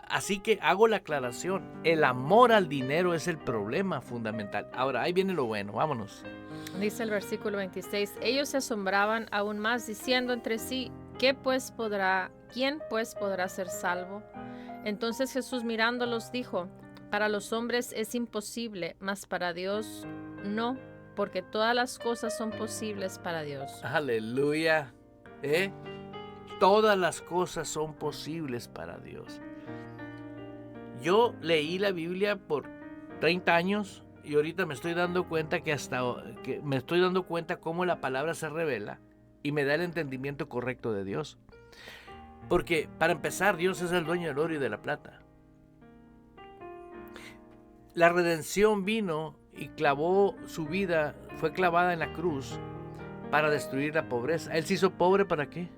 Así que hago la aclaración, el amor al dinero es el problema fundamental. Ahora, ahí viene lo bueno, vámonos. Dice el versículo 26, ellos se asombraban aún más diciendo entre sí, ¿quién pues podrá ser salvo? Entonces Jesús mirándolos dijo, para los hombres es imposible, mas para Dios no, porque todas las cosas son posibles para Dios. Aleluya, todas las cosas son posibles para Dios. Yo leí la Biblia por 30 años y ahorita me estoy dando cuenta cómo la palabra se revela y me da el entendimiento correcto de Dios. Porque para empezar, Dios es el dueño del oro y de la plata. La redención vino y su vida fue clavada en la cruz para destruir la pobreza. Él se hizo pobre ¿para qué?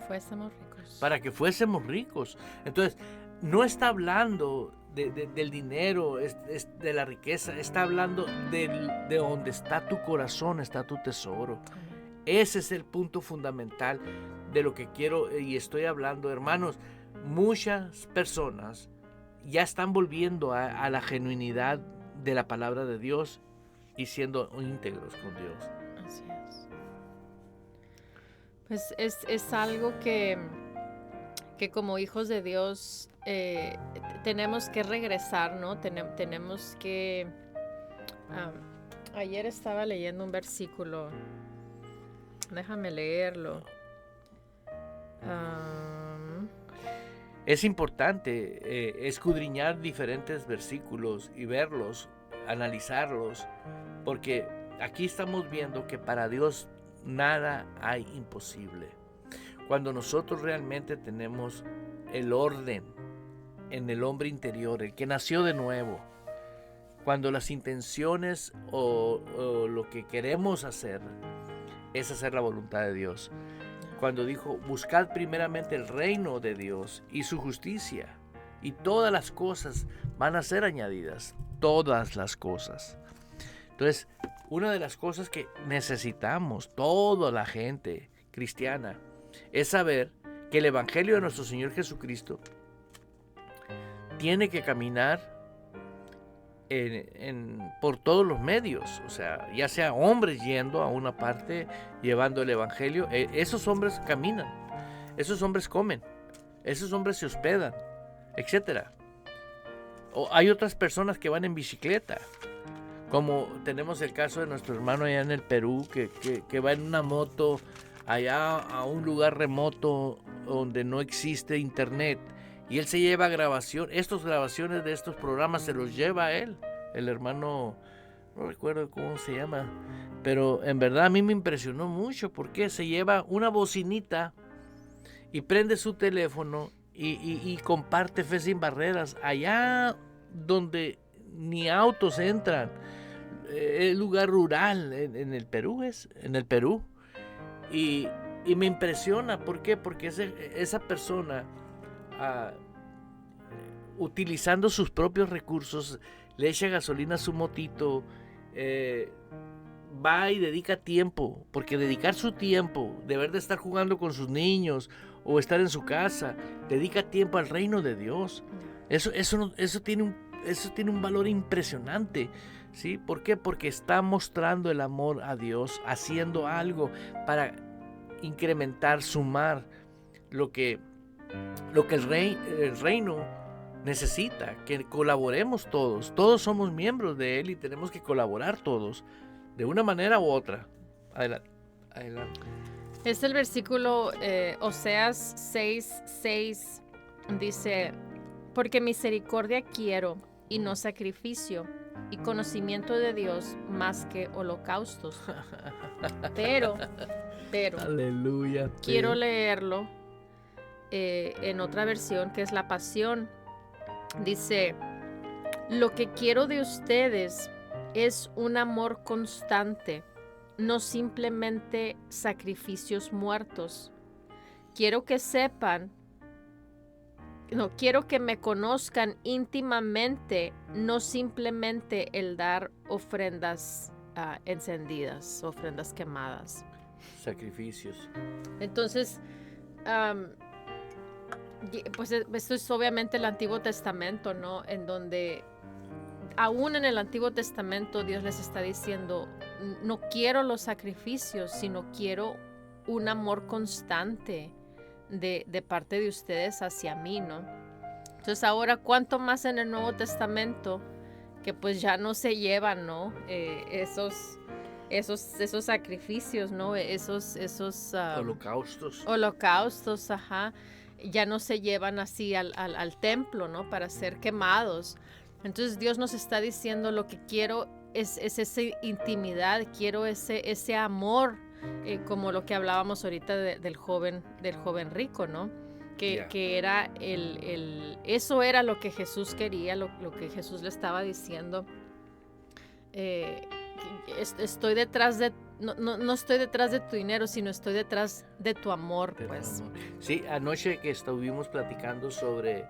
Fuésemos ricos. Para que fuésemos ricos. Entonces, no está hablando del dinero, de la riqueza, está hablando de donde está tu corazón, está tu tesoro. Ese es el punto fundamental de lo que quiero y estoy hablando, hermanos. Muchas personas ya están volviendo a la genuinidad de la palabra de Dios y siendo íntegros con Dios. Así es. Pues es algo que como hijos de Dios tenemos que regresar, ¿no? Tenemos que... ayer estaba leyendo un versículo. Déjame leerlo. Es importante escudriñar diferentes versículos y verlos, analizarlos, porque aquí estamos viendo que para Dios nada hay imposible. Cuando nosotros realmente tenemos el orden en el hombre interior, el que nació de nuevo, cuando las intenciones o lo que queremos hacer es hacer la voluntad de Dios. Cuando dijo, buscad primeramente el reino de Dios y su justicia, y todas las cosas van a ser añadidas, todas las cosas. Entonces, una de las cosas que necesitamos, toda la gente cristiana, es saber que el Evangelio de nuestro Señor Jesucristo tiene que caminar por todos los medios, o sea, ya sea hombres yendo a una parte, llevando el Evangelio, esos hombres caminan, esos hombres comen, esos hombres se hospedan, etc. O hay otras personas que van en bicicleta, como tenemos el caso de nuestro hermano allá en el Perú, que va en una moto allá a un lugar remoto donde no existe internet, y él se lleva grabaciones de estos programas, se los lleva a él, el hermano no recuerdo cómo se llama, pero en verdad a mí me impresionó mucho porque se lleva una bocinita y prende su teléfono y comparte Fe Sin Barreras allá donde ni autos entran, el lugar rural en el Perú y me impresiona. ¿Por qué? Porque esa persona utilizando sus propios recursos le echa gasolina a su motito, va y dedica tiempo, porque dedicar su tiempo, deber de estar jugando con sus niños o estar en su casa, dedica tiempo al reino de Dios. Eso tiene un valor impresionante, ¿sí? ¿Por qué? Porque está mostrando el amor a Dios, haciendo algo para incrementar, sumar lo que el reino necesita, que colaboremos todos. Todos somos miembros de él y tenemos que colaborar todos, de una manera u otra. Adelante. Es el versículo Oseas 6:6. Dice: porque misericordia quiero y no sacrificio, y conocimiento de Dios más que holocaustos. Pero aleluya, quiero leerlo en otra versión, que es la Pasión. Dice: lo que quiero de ustedes es un amor constante, no simplemente sacrificios muertos. Quiero que me conozcan íntimamente, no simplemente el dar ofrendas encendidas, ofrendas quemadas. Sacrificios. Entonces, pues esto es obviamente el Antiguo Testamento, ¿no? En donde, aún en el Antiguo Testamento, Dios les está diciendo: no quiero los sacrificios, sino quiero un amor constante de parte de ustedes hacia mí, ¿no? Entonces ahora, ¿cuánto más en el Nuevo Testamento, que pues ya no se llevan, ¿no? Esos sacrificios, ¿no? Esos holocaustos, ajá, ya no se llevan así al templo, ¿no? Para ser quemados. Entonces Dios nos está diciendo: lo que quiero es esa intimidad, quiero ese amor, como lo que hablábamos ahorita del joven rico, ¿no? Que era eso era lo que Jesús quería, lo que Jesús le estaba diciendo. Estoy detrás de, no estoy detrás de tu dinero, sino estoy detrás de tu amor, pues. Sí, anoche que estuvimos platicando sobre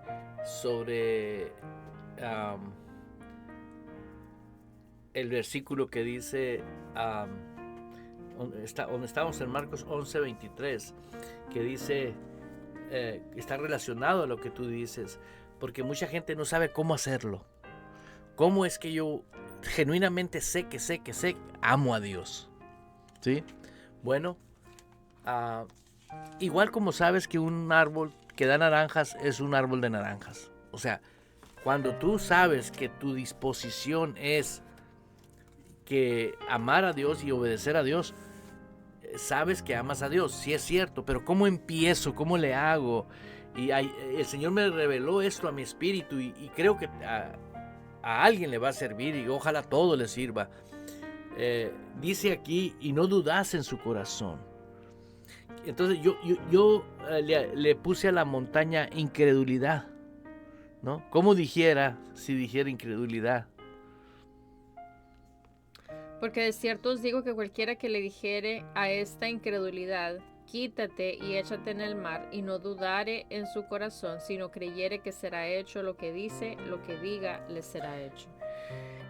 el versículo que dice, donde estamos en Marcos 11:23, que dice, está relacionado a lo que tú dices, porque mucha gente no sabe cómo hacerlo. ¿Cómo es que yo genuinamente sé que amo a Dios? ¿Sí? Bueno, igual como sabes que un árbol que da naranjas es un árbol de naranjas. O sea, cuando tú sabes que tu disposición es que amar a Dios y obedecer a Dios, sabes que amas a Dios, sí es cierto, pero ¿cómo empiezo? ¿Cómo le hago? Y el Señor me reveló esto a mi espíritu y creo que a alguien le va a servir y ojalá a todo le sirva. Dice aquí: y no dudas en su corazón. Entonces yo le puse a la montaña incredulidad, ¿no? ¿Cómo dijera si dijera incredulidad? Porque de cierto os digo que cualquiera que le dijere a esta incredulidad: quítate y échate en el mar, y no dudare en su corazón, sino creyere que será hecho lo que dice, lo que diga le será hecho.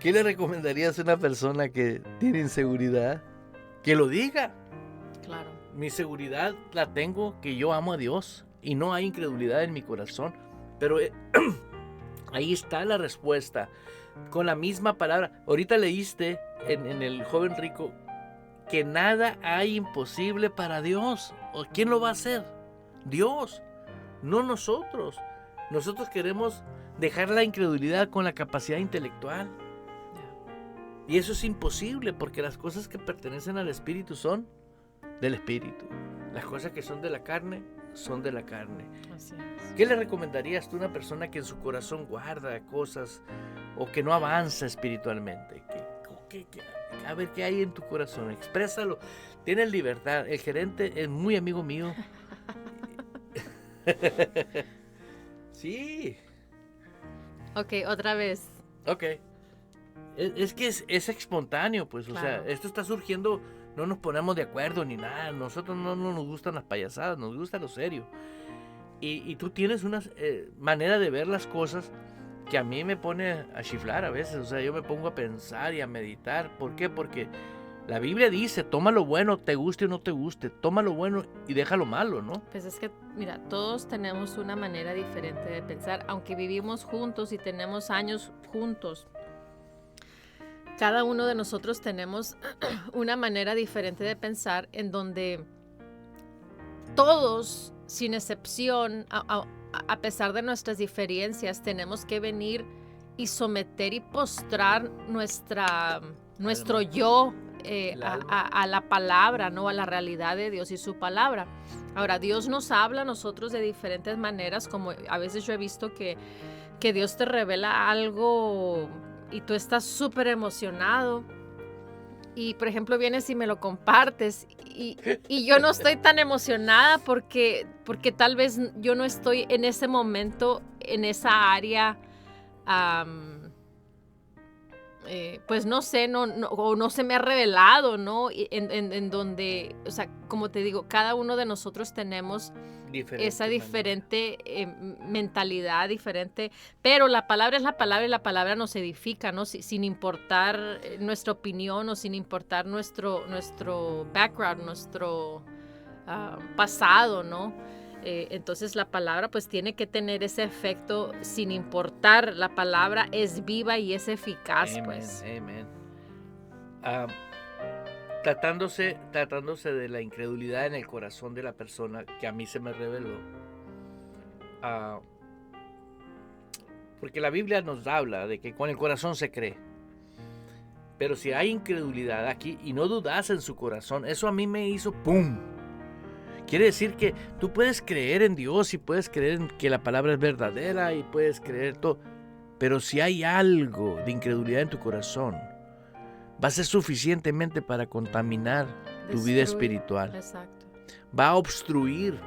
¿Qué le recomendarías a una persona que tiene inseguridad? Que lo diga. Claro. Mi seguridad la tengo, que yo amo a Dios y no hay incredulidad en mi corazón. Pero ahí está la respuesta. Con la misma palabra. Ahorita leíste en el joven rico que nada hay imposible para Dios. ¿Quién lo va a hacer? Dios, no nosotros. Nosotros queremos dejar la incredulidad con la capacidad intelectual. Y eso es imposible, porque las cosas que pertenecen al Espíritu son del Espíritu. Las cosas que son de la carne son de la carne. Así es. ¿Qué le recomendarías tú a una persona que en su corazón guarda cosas o que no avanza espiritualmente? a ver qué hay en tu corazón, exprésalo. Tienes libertad. El gerente es muy amigo mío. Sí. Ok, otra vez. Ok. Es que es espontáneo, pues. O sea, Claro. esto está surgiendo, no nos ponemos de acuerdo ni nada. Nosotros no nos gustan las payasadas, nos gusta lo serio. Y tú tienes una manera de ver las cosas que a mí me pone a chiflar a veces. O sea, yo me pongo a pensar y a meditar. ¿Por qué? Porque la Biblia dice, toma lo bueno, te guste o no te guste. Toma lo bueno y deja lo malo, ¿no? Pues es que, mira, todos tenemos una manera diferente de pensar, aunque vivimos juntos y tenemos años juntos. Cada uno de nosotros tenemos una manera diferente de pensar en donde todos, sin excepción, a pesar de nuestras diferencias, tenemos que venir y someter y postrar nuestro yo a la palabra, ¿no? A la realidad de Dios y su palabra. Ahora, Dios nos habla a nosotros de diferentes maneras, como a veces yo he visto que Dios te revela algo y tú estás súper emocionado. Y, por ejemplo, vienes y me lo compartes y yo no estoy tan emocionada porque tal vez yo no estoy en ese momento, en esa área, pues no sé, o no se me ha revelado, ¿no? En donde, o sea, como te digo, cada uno de nosotros tenemos esa diferente mentalidad, diferente, pero la palabra es la palabra y la palabra nos edifica, ¿no? Sin importar nuestra opinión o sin importar nuestro background, nuestro pasado, ¿no? Entonces la palabra pues tiene que tener ese efecto sin importar, la palabra es viva y es eficaz. Amen, pues. amen. Tratándose de la incredulidad en el corazón de la persona que a mí se me reveló. Porque la Biblia nos habla de que con el corazón se cree. Pero si hay incredulidad aquí y no dudas en su corazón, eso a mí me hizo ¡pum! Quiere decir que tú puedes creer en Dios y puedes creer en que la palabra es verdadera y puedes creer todo. Pero si hay algo de incredulidad en tu corazón, va a ser suficientemente para contaminar tu vida espiritual. Exacto. Va a obstruir.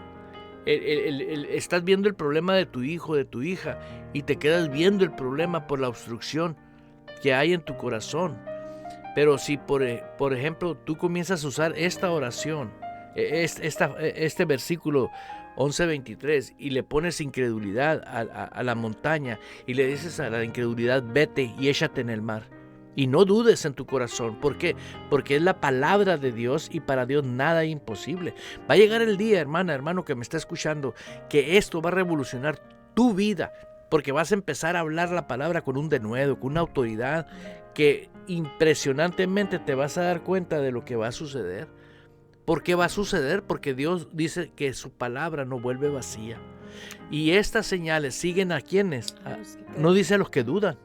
Estás viendo el problema de tu hijo, de tu hija, y te quedas viendo el problema por la obstrucción que hay en tu corazón. Pero si, por ejemplo, tú comienzas a usar esta oración, este versículo 11:23, y le pones incredulidad a la montaña, y le dices a la incredulidad, vete y échate en el mar. Y no dudes en tu corazón. ¿Por qué? Porque es la palabra de Dios y para Dios nada es imposible. Va a llegar el día, hermano que me está escuchando, que esto va a revolucionar tu vida. Porque vas a empezar a hablar la palabra con un denuedo, con una autoridad que impresionantemente te vas a dar cuenta de lo que va a suceder. ¿Por qué va a suceder? Porque Dios dice que su palabra no vuelve vacía. Y estas señales siguen a quienes. No dice a los que dudan.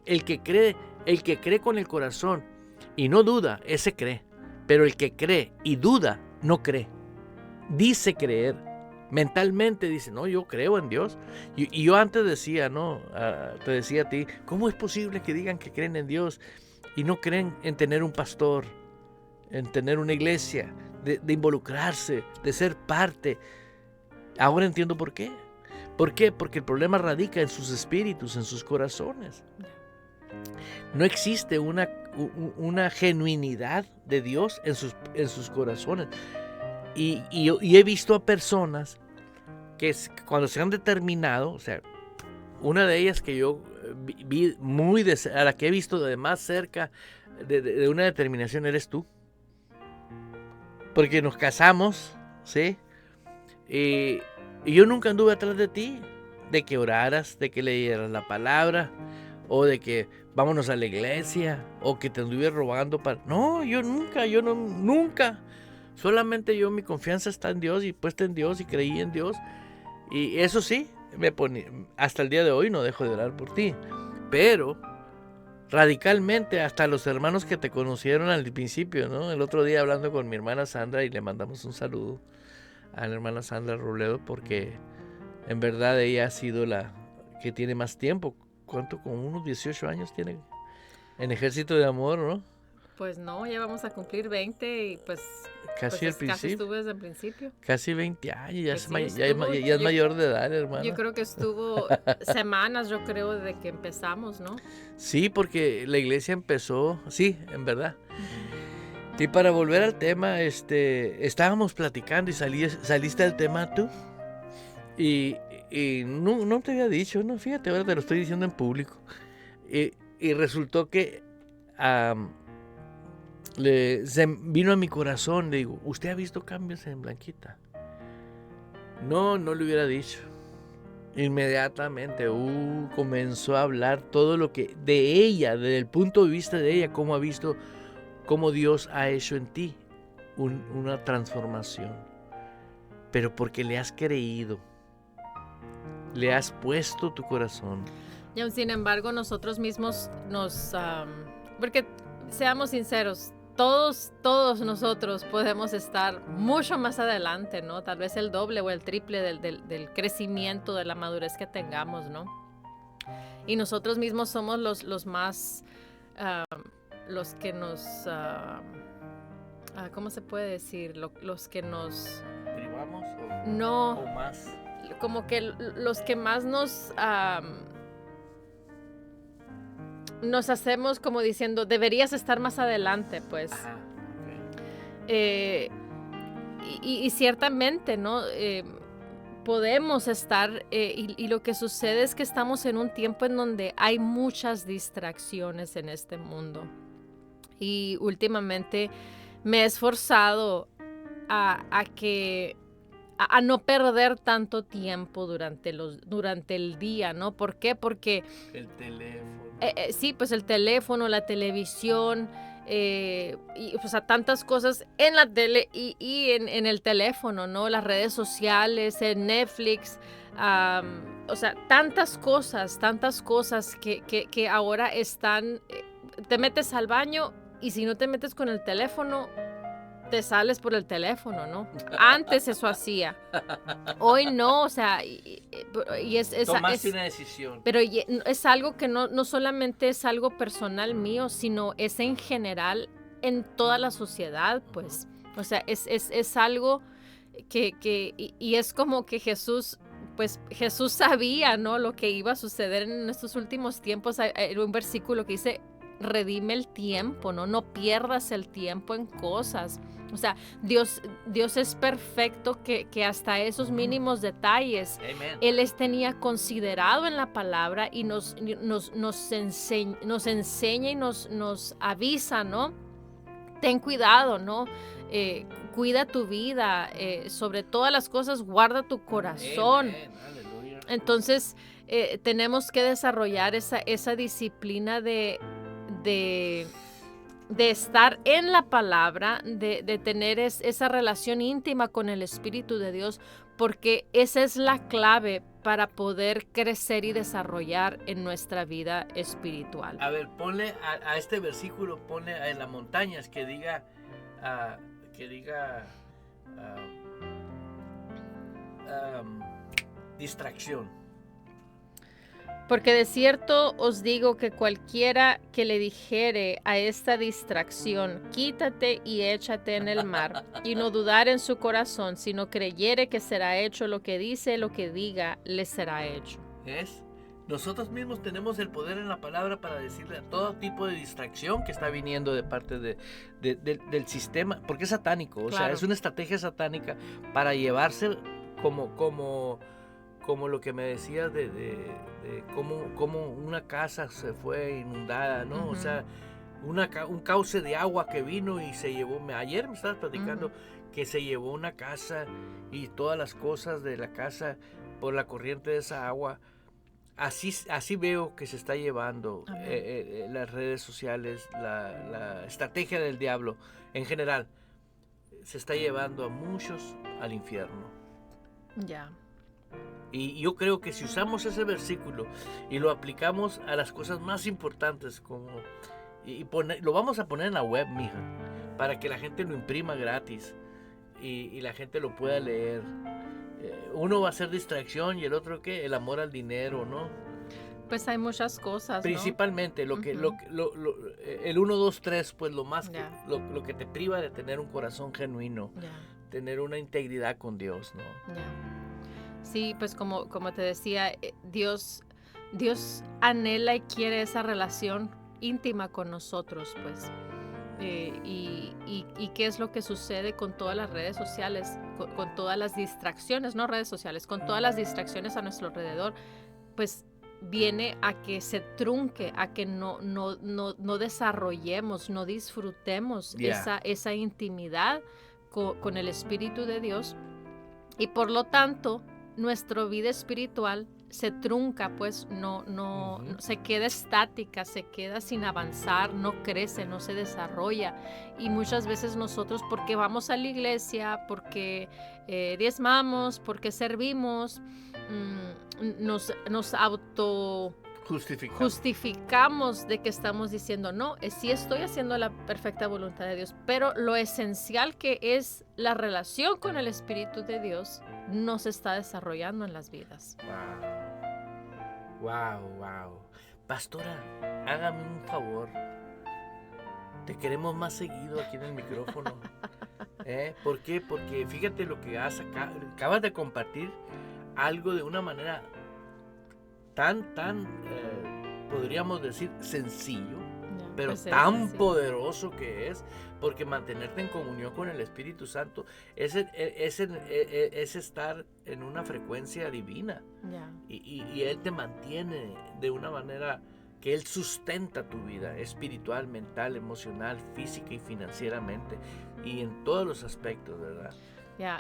El que cree con el corazón y no duda, ese cree. Pero el que cree y duda, no cree. Dice creer. Mentalmente dice, no, yo creo en Dios. Y yo antes decía, ¿no? Te decía a ti, ¿cómo es posible que digan que creen en Dios y no creen en tener un pastor, en tener una iglesia, de involucrarse, de ser parte? Ahora entiendo por qué. ¿Por qué? Porque el problema radica en sus espíritus, en sus corazones. No existe una genuinidad de Dios en sus corazones. Y he visto a personas que cuando se han determinado, o sea, una de ellas que yo vi a la que he visto de más cerca de una determinación eres tú. Porque nos casamos, ¿sí? Y yo nunca anduve atrás de ti, de que oraras, de que leyeras la palabra, o de que vámonos a la iglesia, o que te anduve robando para... No, yo nunca. Solamente mi confianza está en Dios y puesta en Dios y creí en Dios. Y eso sí, hasta el día de hoy no dejo de orar por ti. Pero radicalmente, hasta los hermanos que te conocieron al principio, ¿no? El otro día hablando con mi hermana Sandra, y le mandamos un saludo a la hermana Sandra Robledo, porque en verdad ella ha sido la que tiene más tiempo. ¿Cuánto? Como unos 18 años tiene En Ejército de Amor, ¿no? Pues no, ya vamos a cumplir 20 y pues... Casi al principio. Casi estuvo desde el principio. Casi 20 años, ya, Pues ya es mayor de edad, hermano. Yo creo que estuvo semanas, yo creo, desde que empezamos, ¿no? Sí, porque la iglesia empezó, sí, en verdad. Y para volver al tema, estábamos platicando y saliste del tema tú. Y no te había dicho, no, fíjate, ahora te lo estoy diciendo en público. Y resultó que se vino a mi corazón, le digo, ¿usted ha visto cambios en Blanquita? No le hubiera dicho. Inmediatamente comenzó a hablar todo lo que de ella, desde el punto de vista de ella, cómo ha visto, cómo Dios ha hecho en ti una transformación. Pero porque le has creído, le has puesto tu corazón. Y aún sin embargo, nosotros mismos porque seamos sinceros, todos nosotros podemos estar mucho más adelante, ¿no? Tal vez el doble o el triple del crecimiento, de la madurez que tengamos, ¿no? Y nosotros mismos somos los más, los que nos, ¿cómo se puede decir? Los que nos... ¿Privamos o más? Como que los que más nos hacemos como diciendo, deberías estar más adelante, pues. Ajá, okay. Y ciertamente, ¿no? Podemos estar, y lo que sucede es que estamos en un tiempo en donde hay muchas distracciones en este mundo. Y últimamente me he esforzado a no perder tanto tiempo durante el día, ¿no? ¿Por qué? Porque... El teléfono. Sí, pues el teléfono, la televisión, y pues a tantas cosas en la tele y en el teléfono, ¿no? Las redes sociales, en Netflix, o sea, tantas cosas que ahora están... te metes al baño y si no te metes con el teléfono, te sales por el teléfono, ¿no? Antes eso hacía. Hoy no, o sea, tomaste una decisión. Pero es algo que no solamente es algo personal mío, sino es en general en toda la sociedad, pues. O sea, es algo y es como que Jesús sabía, ¿no? Lo que iba a suceder en estos últimos tiempos. Hay un versículo que dice, redime el tiempo, ¿no? No pierdas el tiempo en cosas. O sea, Dios es perfecto que hasta esos mínimos detalles Amen. Él les tenía considerado en la palabra y nos enseña y nos avisa, ¿no? Ten cuidado, ¿no? Cuida tu vida, sobre todas las cosas guarda tu corazón. Entonces tenemos que desarrollar esa disciplina de estar en la palabra, de tener esa relación íntima con el Espíritu de Dios, porque esa es la clave para poder crecer y desarrollar en nuestra vida espiritual. A ver, ponle a este versículo, ponle en las montañas que diga distracción. Porque de cierto os digo que cualquiera que le dijere a esta distracción, quítate y échate en el mar, y no dudar en su corazón, sino creyere que será hecho lo que dice, lo que diga, le será hecho. ¿Es? Nosotros mismos tenemos el poder en la palabra para decirle a todo tipo de distracción que está viniendo de parte del sistema, porque es satánico, o sea, es una estrategia satánica para llevarse como lo que me decías de cómo una casa se fue inundada, ¿no? Uh-huh. O sea, un cauce de agua que vino y se llevó. Ayer me estabas platicando que se llevó una casa y todas las cosas de la casa por la corriente de esa agua. Así veo que se está llevando las redes sociales, la estrategia del diablo en general. Se está llevando a muchos al infierno. Ya. Y yo creo que si usamos ese versículo y lo aplicamos a las cosas más importantes, lo vamos a poner en la web, mija, para que la gente lo imprima gratis y la gente lo pueda leer. Uno va a ser distracción y el otro, ¿qué? El amor al dinero, ¿no? Pues hay muchas cosas, Principalmente, ¿no? El 1, 2, 3, pues lo más, lo que te priva de tener un corazón genuino, tener una integridad con Dios, ¿no? Sí, pues como te decía, Dios anhela y quiere esa relación íntima con nosotros, pues. Y qué es lo que sucede con todas las redes sociales, con todas las distracciones, no redes sociales, con todas las distracciones a nuestro alrededor, pues viene a que se trunque, a que no desarrollemos, no disfrutemos esa intimidad con el Espíritu de Dios, y por lo tanto nuestra vida espiritual se trunca, pues no se queda estática, se queda sin avanzar, no crece, no se desarrolla. Y muchas veces nosotros, porque vamos a la iglesia, porque diezmamos, porque servimos, nos auto justificamos de que estamos diciendo, no, sí estoy haciendo la perfecta voluntad de Dios, pero lo esencial que es la relación con el Espíritu de Dios no se está desarrollando en las vidas. Wow. Pastora, hágame un favor. Te queremos más seguido aquí en el micrófono. ¿Por qué? Porque fíjate lo que acabas de compartir algo de una manera tan podríamos decir sencillo, pero pues tan sí. poderoso que es, porque mantenerte en comunión con el Espíritu Santo es estar en una frecuencia divina. Y Él te mantiene de una manera que Él sustenta tu vida espiritual, mental, emocional, física y financieramente, y en todos los aspectos, ¿verdad?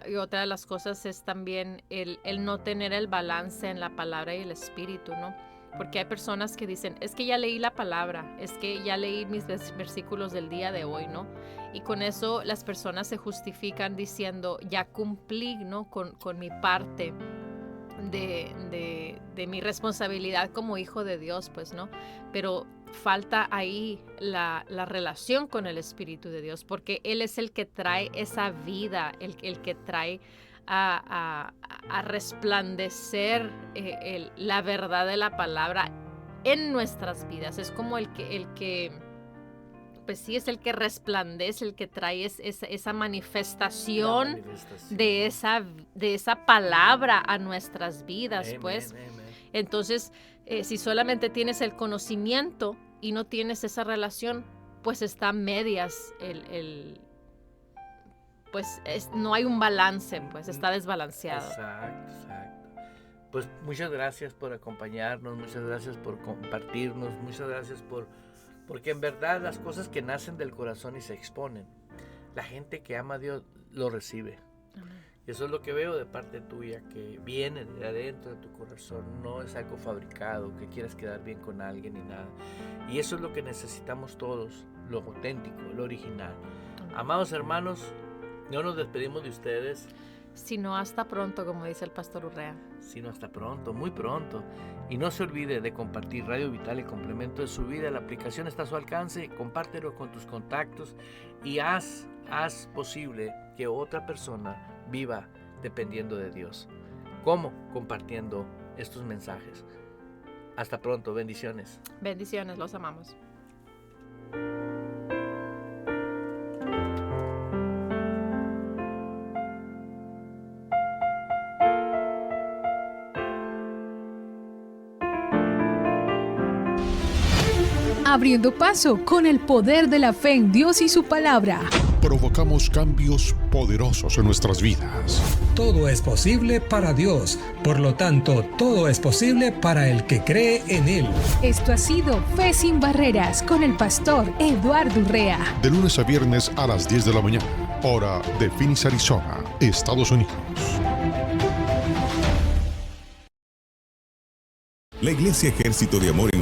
Y otra de las cosas es también el no tener el balance en la palabra y el espíritu, ¿no? Porque hay personas que dicen, es que ya leí la palabra, es que ya leí mis versículos del día de hoy, ¿no? Y con eso las personas se justifican diciendo, ya cumplí, ¿no? Con mi parte de mi responsabilidad como hijo de Dios, pues, ¿no? Pero falta ahí la relación con el Espíritu de Dios, porque Él es el que trae esa vida, el que trae a resplandecer la verdad de la palabra en nuestras vidas. Es como el que pues sí, es el que resplandece, el que trae esa manifestación de esa palabra a nuestras vidas. Amen, pues. Amen. Entonces, si solamente tienes el conocimiento y no tienes esa relación, pues está a medias no hay un balance, pues está desbalanceado. Exacto. Pues muchas gracias por acompañarnos, muchas gracias por compartirnos, muchas gracias porque en verdad las cosas que nacen del corazón y se exponen, la gente que ama a Dios lo recibe. Amén. Y eso es lo que veo de parte tuya, que viene de adentro de tu corazón, no es algo fabricado, que quieras quedar bien con alguien ni nada. Y eso es lo que necesitamos todos, lo auténtico, lo original. Amén. Amados hermanos, no nos despedimos de ustedes. Sino hasta pronto, como dice el pastor Urrea. Sino hasta pronto, muy pronto. Y no se olvide de compartir Radio Vital, el complemento de su vida. La aplicación está a su alcance, compártelo con tus contactos y haz posible que otra persona viva dependiendo de Dios. ¿Cómo? Compartiendo estos mensajes. Hasta pronto, bendiciones. Bendiciones, los amamos. Abriendo paso con el poder de la fe en Dios y su palabra. Provocamos cambios poderosos en nuestras vidas. Todo es posible para Dios, por lo tanto, todo es posible para el que cree en Él. Esto ha sido Fe Sin Barreras con el pastor Eduardo Urrea. De lunes a viernes a las 10 de la mañana, hora de Phoenix, Arizona, Estados Unidos. La Iglesia Ejército de Amor en